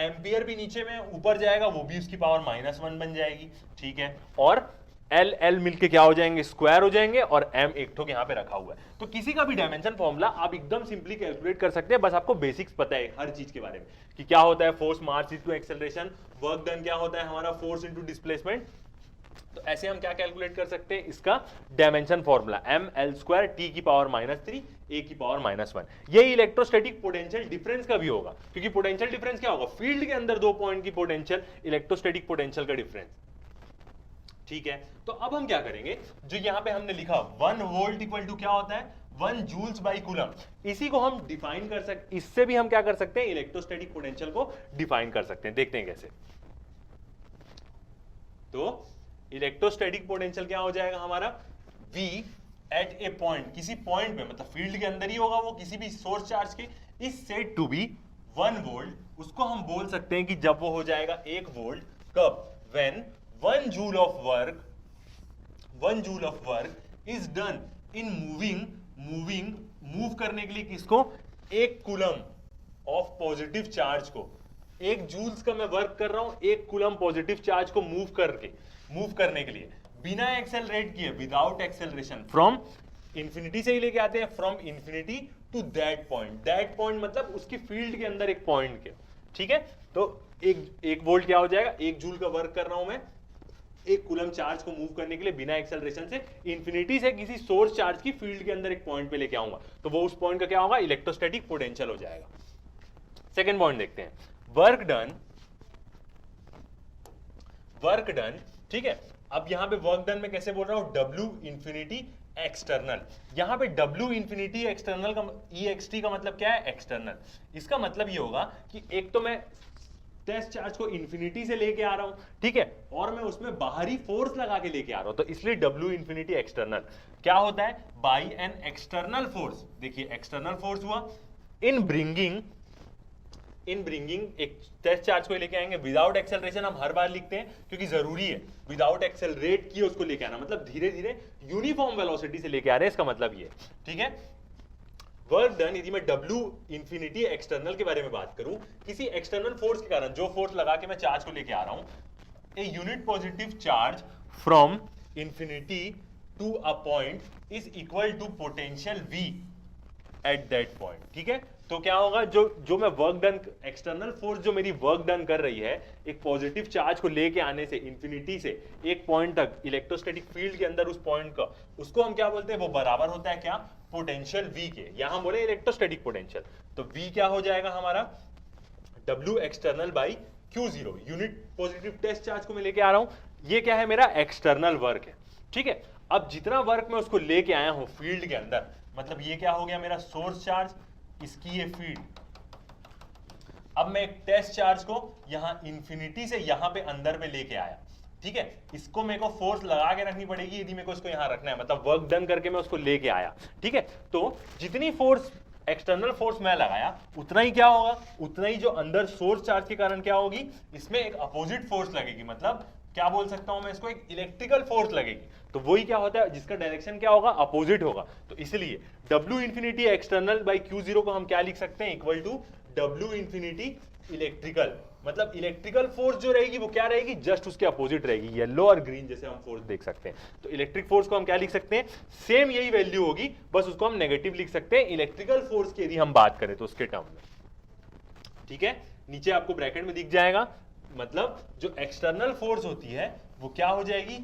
एम्पियर भी नीचे में ऊपर जाएगा, वो भी उसकी पावर -1 बन जाएगी, ठीक है। और L L मिलके क्या हो जाएंगे, स्क्वायर हो जाएंगे, और M एक ठोक यहाँ पे रखा हुआ है। तो किसी का भी डायमेंशन फॉर्मूला आप एकदम सिंपली कैलकुलेट कर सकते हैं, बस आपको बेसिक्स पता है हर चीज के बारे में, कि क्या होता है force, mass into acceleration, work done क्या होता है हमारा, फोर्स इंटू डिस्प्लेसमेंट। तो ऐसे हम क्या कैलकुलेट कर सकते हैं, इसका dimension formula m l square t की पावर -3 a की पावर -1। यही इलेक्ट्रोस्टैटिक पोटेंशियल डिफरेंस का भी होगा, क्योंकि पोटेंशियल डिफरेंस क्या होगा, फील्ड के अंदर 2 पॉइंट की पोटेंशियल, इलेक्ट्रोस्टैटिक पोटेंशियल का डिफरेंस, ठीक है। तो अब हम क्या करेंगे, जो यहां पे हमने लिखा 1 वोल्ट इक्वल टू क्या होता है, 1 जूल्स बाई कूलम, इसी को हम डिफाइन कर सकते, इससे भी हम क्या कर सकते हैं, इलेक्ट्रोस्टैटिक पोटेंशियल को डिफाइन कर सकते हैं। देखते हैं कैसे। तो इलेक्ट्रोस्टैटिक पोटेंशियल क्या हो जाएगा हमारा, V एट ए पॉइंट, किसी पॉइंट पे, मतलब फील्ड के अंदर ही होगा वो, किसी भी सोर्स चार्ज के, is said to be 1 volt. उसको हम बोल सकते हैं कि जब वो हो जाएगा 1 वोल्ट, कब, when 1 joule of work is done in move करने के लिए किसको, 1 कूलम ऑफ पॉजिटिव चार्ज को, 1 जूल्स का मैं वर्क कर रहा हूं 1 कूलम पॉजिटिव चार्ज को मूव करने के लिए, बिना एक्सेलरेट किए, विदाउट एक्सेलरेशन, फ्रॉम इंफिनिटी से ही लेके आते हैं, from infinity to that point मतलब उसकी फील्ड के अंदर एक पॉइंट के, ठीक है। तो एक वोल्ट क्या हो जाएगा, 1 जूल का वर्क कर रहा हूं मैं 1 कूलम चार्ज को मूव करने के लिए बिना एक्सेलरेशन से, इंफिनिटी से किसी सोर्स चार्ज की फील्ड के अंदर एक पॉइंट पे लेके आऊंगा, तो वो उस पॉइंट का क्या होगा, इलेक्ट्रोस्टैटिक पोटेंशियल हो जाएगा। सेकेंड पॉइंट देखते हैं, वर्क डन, ठीक है। अब यहां पे वर्क डन में कैसे बोल रहा हूं, W इंफिनिटी एक्सटर्नल, यहां पे W इंफिनिटी एक्सटर्नल का EXT का मतलब क्या है, एक्सटर्नल। इसका मतलब ये होगा कि एक तो मैं टेस्ट चार्ज को इंफिनिटी से लेके आ रहा हूं, ठीक है, और मैं उसमें बाहरी फोर्स लगा के लेके आ रहा हूं, तो इसलिए W इंफिनिटी एक्सटर्नल क्या होता है, बाई एन एक्सटर्नल फोर्स। देखिए एक्सटर्नल फोर्स हुआ इन ब्रिंगिंग एक टेस्ट चार्ज को लेके आएंगे, विदाउट एक्सेलरेशन हम हर बार लिखते हैं क्योंकि जरूरी है, विदाउट एक्सेलरेट किए उसको लेके आना, मतलब धीरे धीरे यूनिफॉर्म वेलोसिटी से लेके आ रहे हैं, इसका मतलब ये, ठीक है। वर्क डन, यदि मैं W इंफिनिटी एक्सटर्नल के बारे में बात करूं, किसी एक्सटर्नल फोर्स के कारण, जो फोर्स लगा के मैं चार्ज को लेके आ रहा हूं, a unit positive charge from infinity to a point is equal to potential V at that point. ठीक है, तो क्या होगा, जो मैं वर्क डन, एक्सटर्नल फोर्स जो मेरी वर्क डन कर रही है एक पॉजिटिव चार्ज को लेके आने से इंफिनिटी से एक पॉइंट तक इलेक्ट्रोस्टैटिक फील्ड के अंदर उस पॉइंट का, उसको हम क्या बोलते हैं, वो बराबर होता है क्या, पोटेंशियल V के। यहां बोले इलेक्ट्रोस्टैटिक पोटेंशियल, तो V क्या हो जाएगा हमारा, W external by Q0। Unit positive test charge को मैं लेके आ रहा हूं, ये क्या है, मेरा एक्सटर्नल वर्क है। ठीक है, अब जितना वर्क मैं उसको लेके आया हूं फील्ड के अंदर, मतलब ये क्या हो गया मेरा सोर्स चार्ज, इसकी ये फील्ड। अब मैं एक टेस्ट चार्ज को यहां इंफिनिटी से यहां पे अंदर पे लेके आया। ठीक है, इसको मेरे को फोर्स लगा के रखनी पड़ेगी यदि मेरे को इसको यहां रखना है, मतलब वर्क डन करके मैं उसको लेके आया। ठीक है, तो जितनी फोर्स एक्सटर्नल फोर्स मैं लगाया उतना ही क्या होगा, उतना ही जो अंदर सोर्स चार्ज के कारण क्या होगी, इसमें एक अपोजिट फोर्स लगेगी, मतलब क्या बोल सकता हूं मैं इसको, एक इलेक्ट्रिकल फोर्स लगेगी। तो वही क्या होता है, जिसका डायरेक्शन क्या होगा, अपोजिट होगा। तो इसलिए W infinity external by Q0 को हम क्या लिख सकते हैं, equal to W infinity electrical, मतलब इलेक्ट्रिकल फोर्स जो रहेगी वो क्या रहेगी, जस्ट उसके अपोजिट रहेगी, येलो और ग्रीन जैसे हम फोर्स देख सकते हैं। तो इलेक्ट्रिक फोर्स को हम क्या लिख सकते हैं, सेम यही वैल्यू होगी, बस उसको हम नेगेटिव लिख सकते हैं इलेक्ट्रिकल फोर्स की यदि हम बात करें तो उसके टर्म में। ठीक है, नीचे आपको ब्रैकेट में दिख जाएगा, मतलब जो एक्सटर्नल फोर्स होती है वो क्या हो जाएगी,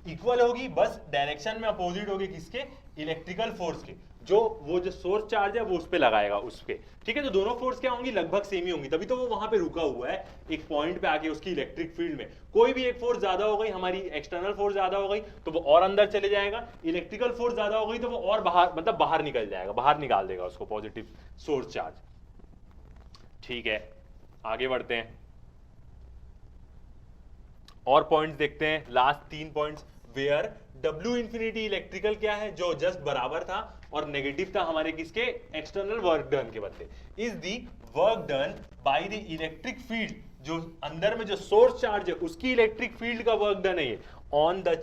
इक्वल होगी, बस डायरेक्शन में अपोजिट होगी किसके, इलेक्ट्रिकल फोर्स के, जो सोर्स चार्ज है वो उस पे लगाएगा उसके। ठीक है, तो दोनों फोर्स क्या होंगी, लगभग सेम ही होंगी, तभी तो वो वहां पे रुका हुआ है एक पॉइंट पे आके उसकी इलेक्ट्रिक फील्ड में। कोई भी एक फोर्स ज्यादा हो गई, हमारी एक्सटर्नल फोर्स ज्यादा हो गई तो वो और अंदर चले जाएगा, इलेक्ट्रिकल फोर्स ज्यादा हो गई तो वो और बाहर, मतलब बाहर निकल जाएगा, बाहर निकाल देगा उसको पॉजिटिव सोर्स चार्ज। ठीक है, आगे बढ़ते हैं और पॉइंट्स देखते हैं, last 3 points. Where W infinity electrical क्या है, जो जस्ट बराबर था और नेगेटिव था हमारे किसके, एक्सटर्नल वर्क डन के बदले, is the work done by the electric field, जो अंदर में जो सोर्स चार्ज है उसकी इलेक्ट्रिक फील्ड का वर्क डन है ये, on the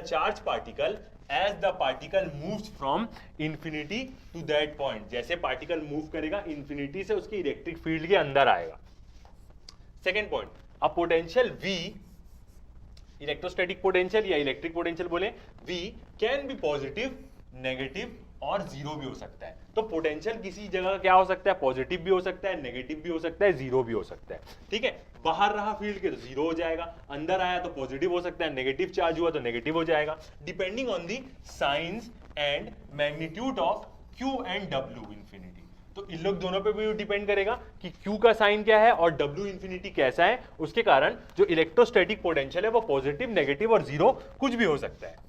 charge particle as the particle moves from infinity to that point. जैसे पार्टिकल मूव करेगा इंफिनिटी से उसकी इलेक्ट्रिक फील्ड के अंदर आएगा। Second point, a potential V, electrostatic potential या इलेक्ट्रिक पोटेंशियल बोले, V can be positive, negative और जीरो भी हो सकता है। तो पोटेंशियल किसी जगह क्या हो सकता है, पॉजिटिव भी हो सकता है, नेगेटिव भी हो सकता है, जीरो भी हो सकता है। ठीक है, बाहर रहा फील्ड के तो जीरो हो जाएगा, अंदर आया तो पॉजिटिव हो सकता है, नेगेटिव चार्ज हुआ तो नेगेटिव हो जाएगा, depending on the science and magnitude of Q and W infinity. तो इन लोग दोनों पे भी डिपेंड करेगा कि Q का साइन क्या है और W इंफिनिटी कैसा है, उसके कारण जो इलेक्ट्रोस्टैटिक पोटेंशियल है वो पॉजिटिव, नेगेटिव और जीरो कुछ भी हो सकता है।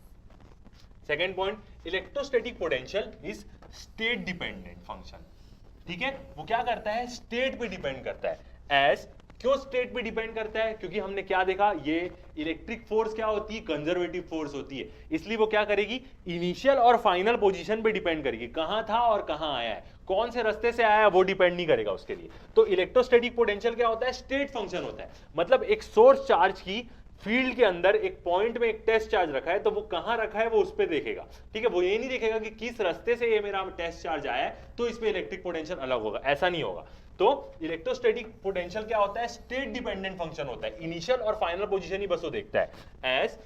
Second point, electrostatic potential is state dependent function. ठीक है, वो क्या करता है, स्टेट पे डिपेंड करता है। एज क्यों स्टेट पे डिपेंड करता है, क्योंकि हमने क्या देखा, ये इलेक्ट्रिक फोर्स क्या होती है, कंजर्वेटिव फोर्स होती है, इसलिए वो क्या करेगी, इनिशियल और फाइनल पोजीशन पे डिपेंड करेगी, कहां था और कहां आया है, कौन से रास्ते से आया है वो डिपेंड नहीं करेगा उसके लिए। तो इलेक्ट्रोस्टैटिक पोटेंशियल क्या होता है, स्टेट फंक्शन होता है, मतलब एक सोर्स चार्ज की फील्ड के अंदर एक पॉइंट में एक टेस्ट चार्ज रखा है, तो वो कहां रखा है वो उस पर देखेगा। ठीक है, वो ये नहीं देखेगा कि किस रास्ते से ये मेरा टेस्ट चार्ज आया है तो इस पे इलेक्ट्रिक पोटेंशियल अलग होगा, ऐसा नहीं होगा। तो इलेक्ट्रोस्टैटिक पोटेंशियल क्या होता है, स्टेट डिपेंडेंट फंक्शन होता है, इनिशियल और फाइनल पोजीशन ही बस वो देखता है। एज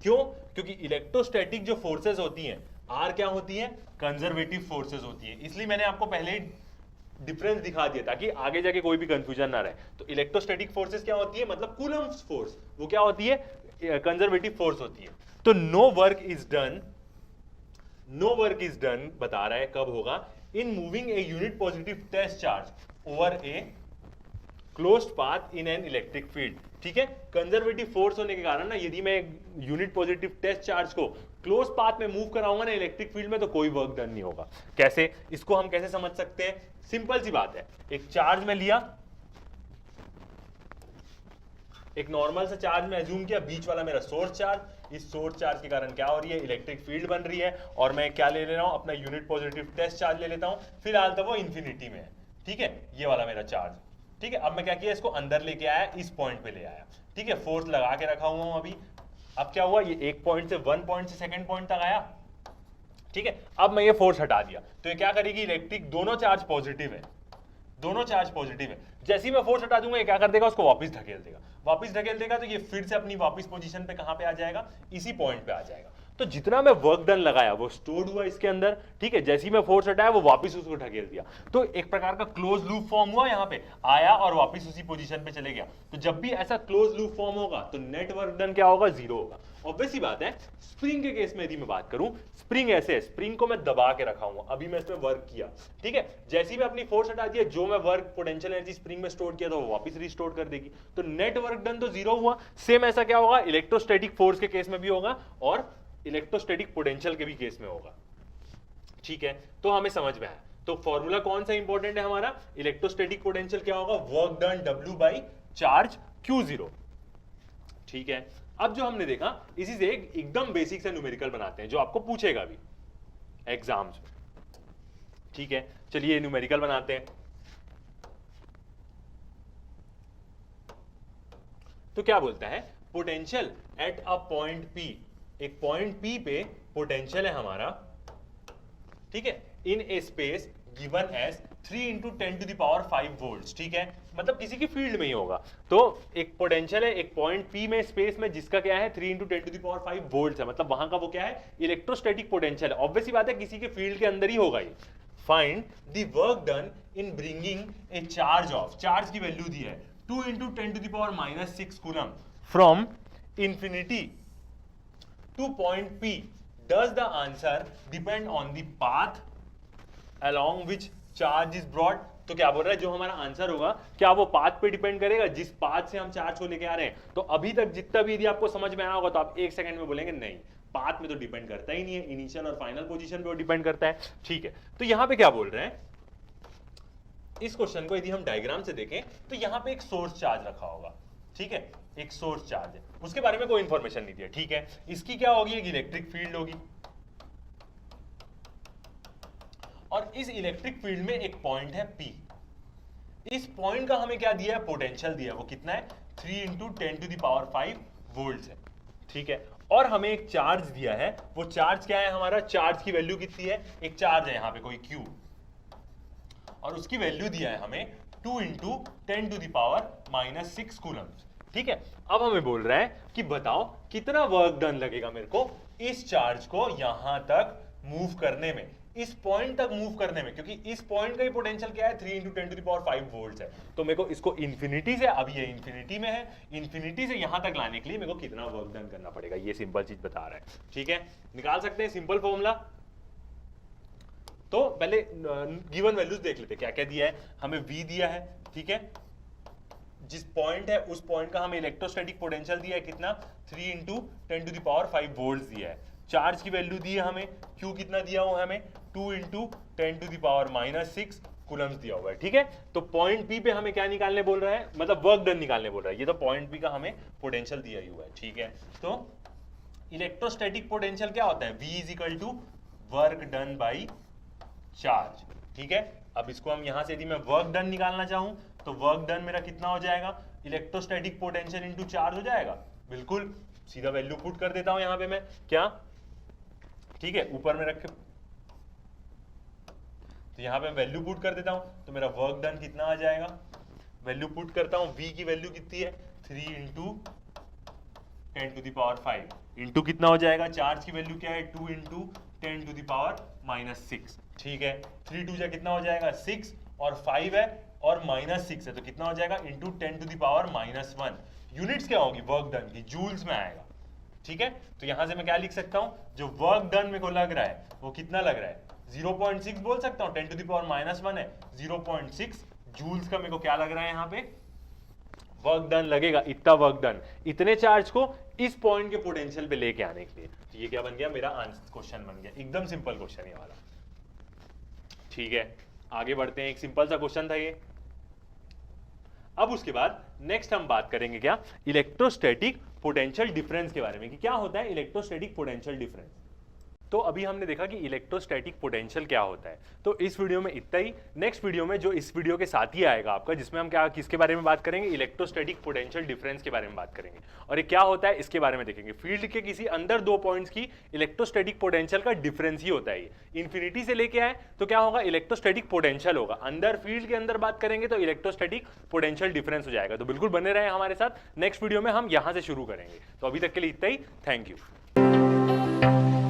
क्यों, क्योंकि इलेक्ट्रोस्टैटिक जो फोर्सेस होती हैं आर क्या होती है, कंजर्वेटिव फोर्सेस होती है, इसलिए मैंने आपको पहले ही डिफरेंस दिखा दिया ताकि आगे जाके कोई भी कंफ्यूजन ना रहे। तो इलेक्ट्रोस्टैटिक फोर्सेस क्या होती है, मतलब कूलम्ब्स फोर्स, वो क्या होती है, कंजर्वेटिव फोर्स होती है। तो नो वर्क इज डन बता रहा है कब होगा, in moving a unit positive test charge over a closed path in an electric field. ठीक है, कंजर्वेटिव फोर्स होने के कारण ना, यदि मैं यूनिट पॉजिटिव टेस्ट चार्ज को क्लोज पाथ में मूव कराऊंगा ना इलेक्ट्रिक फील्ड में, तो कोई वर्क डन नहीं होगा। कैसे, इसको हम कैसे समझ सकते हैं, सिंपल सी बात है, एक चार्ज में लिया, एक नॉर्मल सा चार्ज में एज्यूम किया, बीच वाला मेरा सोर्स चार्ज, इस सोर्स चार्ज के कारण क्या हो रही है, इलेक्ट्रिक फील्ड बन रही है, और मैं क्या ले रहा हूं, अपना यूनिट पॉजिटिव टेस्ट चार्ज ले लेता हूं, फिलहाल तो वो इंफिनिटी में है। ठीक है, ये वाला मेरा चार्ज। ठीक है, अब मैं क्या किया, इसको अंदर लेके आया, इस पॉइंट पे ले आया। ठीक है, फोर्स लगा के रखा हुआ हूं अभी। अब क्या हुआ, ये एक पॉइंट से वन पॉइंट से सेकंड पॉइंट तक आया। ठीक है, अब मैं ये फोर्स हटा दिया तो ये क्या करेगी, इलेक्ट्रिक दोनों चार्ज पॉजिटिव है, दोनों चार्ज पॉजिटिव है। जैसे ही मैं फोर्स हटा दूंगा ये क्या कर देगा, उसको वापस ढकेल देगा, वापस ढकेल देगा तो ये फिर से अपनी वापस पोजीशन पे कहां पे आ जाएगा, इसी पॉइंट पे आ जाएगा। तो जितना मैं वर्क डन लगाया वो स्टोर्ड हुआ इसके अंदर, ठीक है। जैसे ही मैं फोर्स हटाया वो वापस उसको ढकेल दिया, तो एक प्रकार का क्लोज लूप फॉर्म हुआ, यहाँ पे आया और वापस उसी पोजीशन पे चले गया। तो जब भी ऐसा क्लोज लूप फॉर्म होगा तो नेट वर्क डन क्या होगा, 0 होगा। ऑब्वियस ही बात है। स्प्रिंग के केस में यदि मैं बात करूं, स्प्रिंग ऐसे है, स्प्रिंग को मैं दबा के रखा हूं, अभी मैं इसमें वर्क किया, ठीक है। जैसे ही मैं अपनी फोर्स हटा दिया, जो मैं वर्क पोटेंशियल एनर्जी स्प्रिंग में स्टोर किया था वो वापस रिस्टोर कर देगी, तो नेट वर्क डन तो 0 हुआ। सेम ऐसा क्या होगा इलेक्ट्रोस्टैटिक फोर्स के केस में भी होगा और इलेक्ट्रोस्टैटिक पोटेंशियल के भी केस में होगा, ठीक है। तो हमें समझ में आया। तो फॉर्मूला कौन सा इंपॉर्टेंट है हमारा, इलेक्ट्रोस्टैटिक पोटेंशियल क्या होगा, work done W by charge Q0, ठीक है। अब जो हमने देखा इसी से एकदम बेसिक से न्यूमेरिकल बनाते हैं जो आपको पूछेगा भी एग्जाम्स में, ठीक है। चलिए न्यूमेरिकल बनाते हैं। तो क्या बोलता है, potential at a point P, एक पॉइंट P पे पोटेंशियल है हमारा, ठीक है, इन ए स्पेस गिवन एज 3 × 10⁵ वोल्ट्स, ठीक है। मतलब किसी की फील्ड में ही होगा। तो एक पोटेंशियल है एक पॉइंट P में स्पेस में जिसका क्या है 3 × 10⁵ वोल्ट्स है, मतलब वहां का वो क्या है इलेक्ट्रोस्टैटिक पोटेंशियल है। ऑब्वियस बात है किसी के फील्ड के अंदर ही होगा ये। Find the work done in bringing A charge of, charge की वैल्यू दी है 2 × 10⁻⁶ coulomb from infinity two point P। Does the answer depend on the path along which charge is brought? तो क्या बोल रहा है जो हमारा आंसर होगा क्या वो पाथ पे डिपेंड करेगा, जिस पाथ से हम चार्ज को लेके आ रहे हैं। तो अभी तक जितना भी यदि आपको समझ में आया होगा तो आप 1 सेकंड में बोलेंगे नहीं, पाथ में तो डिपेंड करता ही नहीं है, इनिशियल और फाइनल पोजीशन पे डिपेंड करता है, ठीक है। तो यहां पे क्या बोल रहे हैं, इस क्वेश्चन को यदि हम डायग्राम से देखें तो यहां पे एक सोर्स चार्ज रखा होगा, ठीक है, एक सोर्स चार्ज है, उसके बारे में कोई इंफॉर्मेशन नहीं दिया, ठीक है। इसकी क्या होगी, एक इलेक्ट्रिक फील्ड होगी और इस इलेक्ट्रिक फील्ड में एक पॉइंट है P। इस पॉइंट का हमें क्या दिया है, पोटेंशियल दिया है, वो कितना है 3 × 10⁵ वोल्ट्स है, ठीक है। और हमें एक चार्ज दिया है, वो चार्ज क्या है हमारा, चार्ज की वैल्यू कितनी है, एक चार्ज है यहां पे कोई Q और उसकी वैल्यू दिया है हमें 2 × 10⁻⁻⁶ कूलम, ठीक है। अब हमें बोल रहा है कि बताओ कितना वर्क डन लगेगा मेरे को इस चार्ज को यहां तक मूव करने में, इस पॉइंट तक मूव करने में, क्योंकि इस पॉइंट का ही पोटेंशियल क्या है 3 × 10⁵ वोल्ट्स है। तो मेरे को इसको इंफिनिटी से, अभी ये इंफिनिटी में है, इंफिनिटी से यहां तक लाने के लिए मेरे को कितना वर्क डन करना पड़ेगा, ये सिंपल चीज बता रहा है, ठीक है। निकाल सकते हैं सिंपल फॉर्मूला। तो पहले गिवन वैल्यूज देख लेते क्या क्या दिया है हमें। V दिया है, ठीक है, जिस पॉइंट है उस पॉइंट का हमें इलेक्ट्रोस्टैटिक पोटेंशियल दिया है कितना 3 × 10⁵ वोल्ट्स दिया है। चार्ज की वैल्यू दी है हमें, Q कितना दिया हुआ है हमें 2 × 10⁻⁶ कूलम्स दिया हुआ है, ठीक है। तो पॉइंट P पे हमें क्या निकालने बोल रहा है, मतलब वर्क डन निकालने बोल रहा है। ये तो पॉइंट P का हमें पोटेंशियल दिया ही हुआ है, ठीक है। तो इलेक्ट्रोस्टैटिक पोटेंशियल क्या होता है, V = work done by charge, ठीक है। अब इसको हम यहां से यदि मैं वर्क डन निकालना चाहूं तो वर्क डन मेरा कितना हो जाएगा, इलेक्ट्रोस्टैटिक पोटेंशियल इनटू चार्ज हो जाएगा, बिल्कुल सीधा वैल्यू पुट कर देता हूं यहां पे मैं, क्या, ठीक है, ऊपर में रख के तो यहां पे वैल्यू पुट कर देता हूं, तो मेरा वर्क डन कितना आ जाएगा, वैल्यू पुट करता हूं, V की वैल्यू कितनी है 3 × 10⁵ इंटू कितना हो जाएगा, चार्ज की वैल्यू क्या है 2 × 10⁻⁻⁶, ठीक है। 3 2 कितना हो जाएगा 6 और 5 है और -6 है, तो कितना हो जाएगा इंटू 10⁻⁻1। यूनिट्स क्या होगी वर्क डन की, जूल्स में आएगा, ठीक है। तो यहां से मैं क्या लिख सकता हूं, जो वर्क डन मेरे को लग रहा है वो कितना लग रहा है 0.6 बोल सकता हूं, 10⁻⁻1 है, 0.6 जूल्स का मेरे को क्या लग रहा है यहाँ पे वर्क डन लगेगा, इतना वर्क डन इतने चार्ज को इस पॉइंट के पोटेंशियल पे लेके आने के लिए। तो ये क्या बन गया मेरा आंसर, क्वेश्चन बन गया, एकदम सिंपल क्वेश्चन ये वाला, ठीक है। आगे बढ़ते हैं, एक सिंपल सा क्वेश्चन था ये। अब उसके बाद नेक्स्ट हम बात करेंगे क्या, इलेक्ट्रोस्टैटिक पोटेंशियल डिफरेंस के बारे में, कि क्या होता है इलेक्ट्रोस्टैटिक पोटेंशियल डिफरेंस। तो अभी हमने देखा कि इलेक्ट्रोस्टैटिक पोटेंशियल क्या होता है। तो इस वीडियो में इतना ही। नेक्स्ट वीडियो में जो इस वीडियो के साथ ही आएगा आपका, जिसमें हम क्या किसके बारे में बात करेंगे, इलेक्ट्रोस्टैटिक पोटेंशियल डिफरेंस के बारे में बात करेंगे और ये क्या होता है इसके बारे में देखेंगे। फील्ड के किसी अंदर दो पॉइंट्स की इलेक्ट्रोस्टैटिक पोटेंशियल का डिफरेंस ही होता है। इन्फिनिटी से लेके आए तो क्या होगा, इलेक्ट्रोस्टैटिक पोटेंशियल होगा, अंदर फील्ड के अंदर बात करेंगे तो इलेक्ट्रोस्टैटिक पोटेंशियल डिफरेंस हो जाएगा। तो बिल्कुल बने रहे हमारे साथ, नेक्स्ट वीडियो में हम यहां से शुरू करेंगे। तो अभी तक के लिए इतना ही, थैंक यू। you.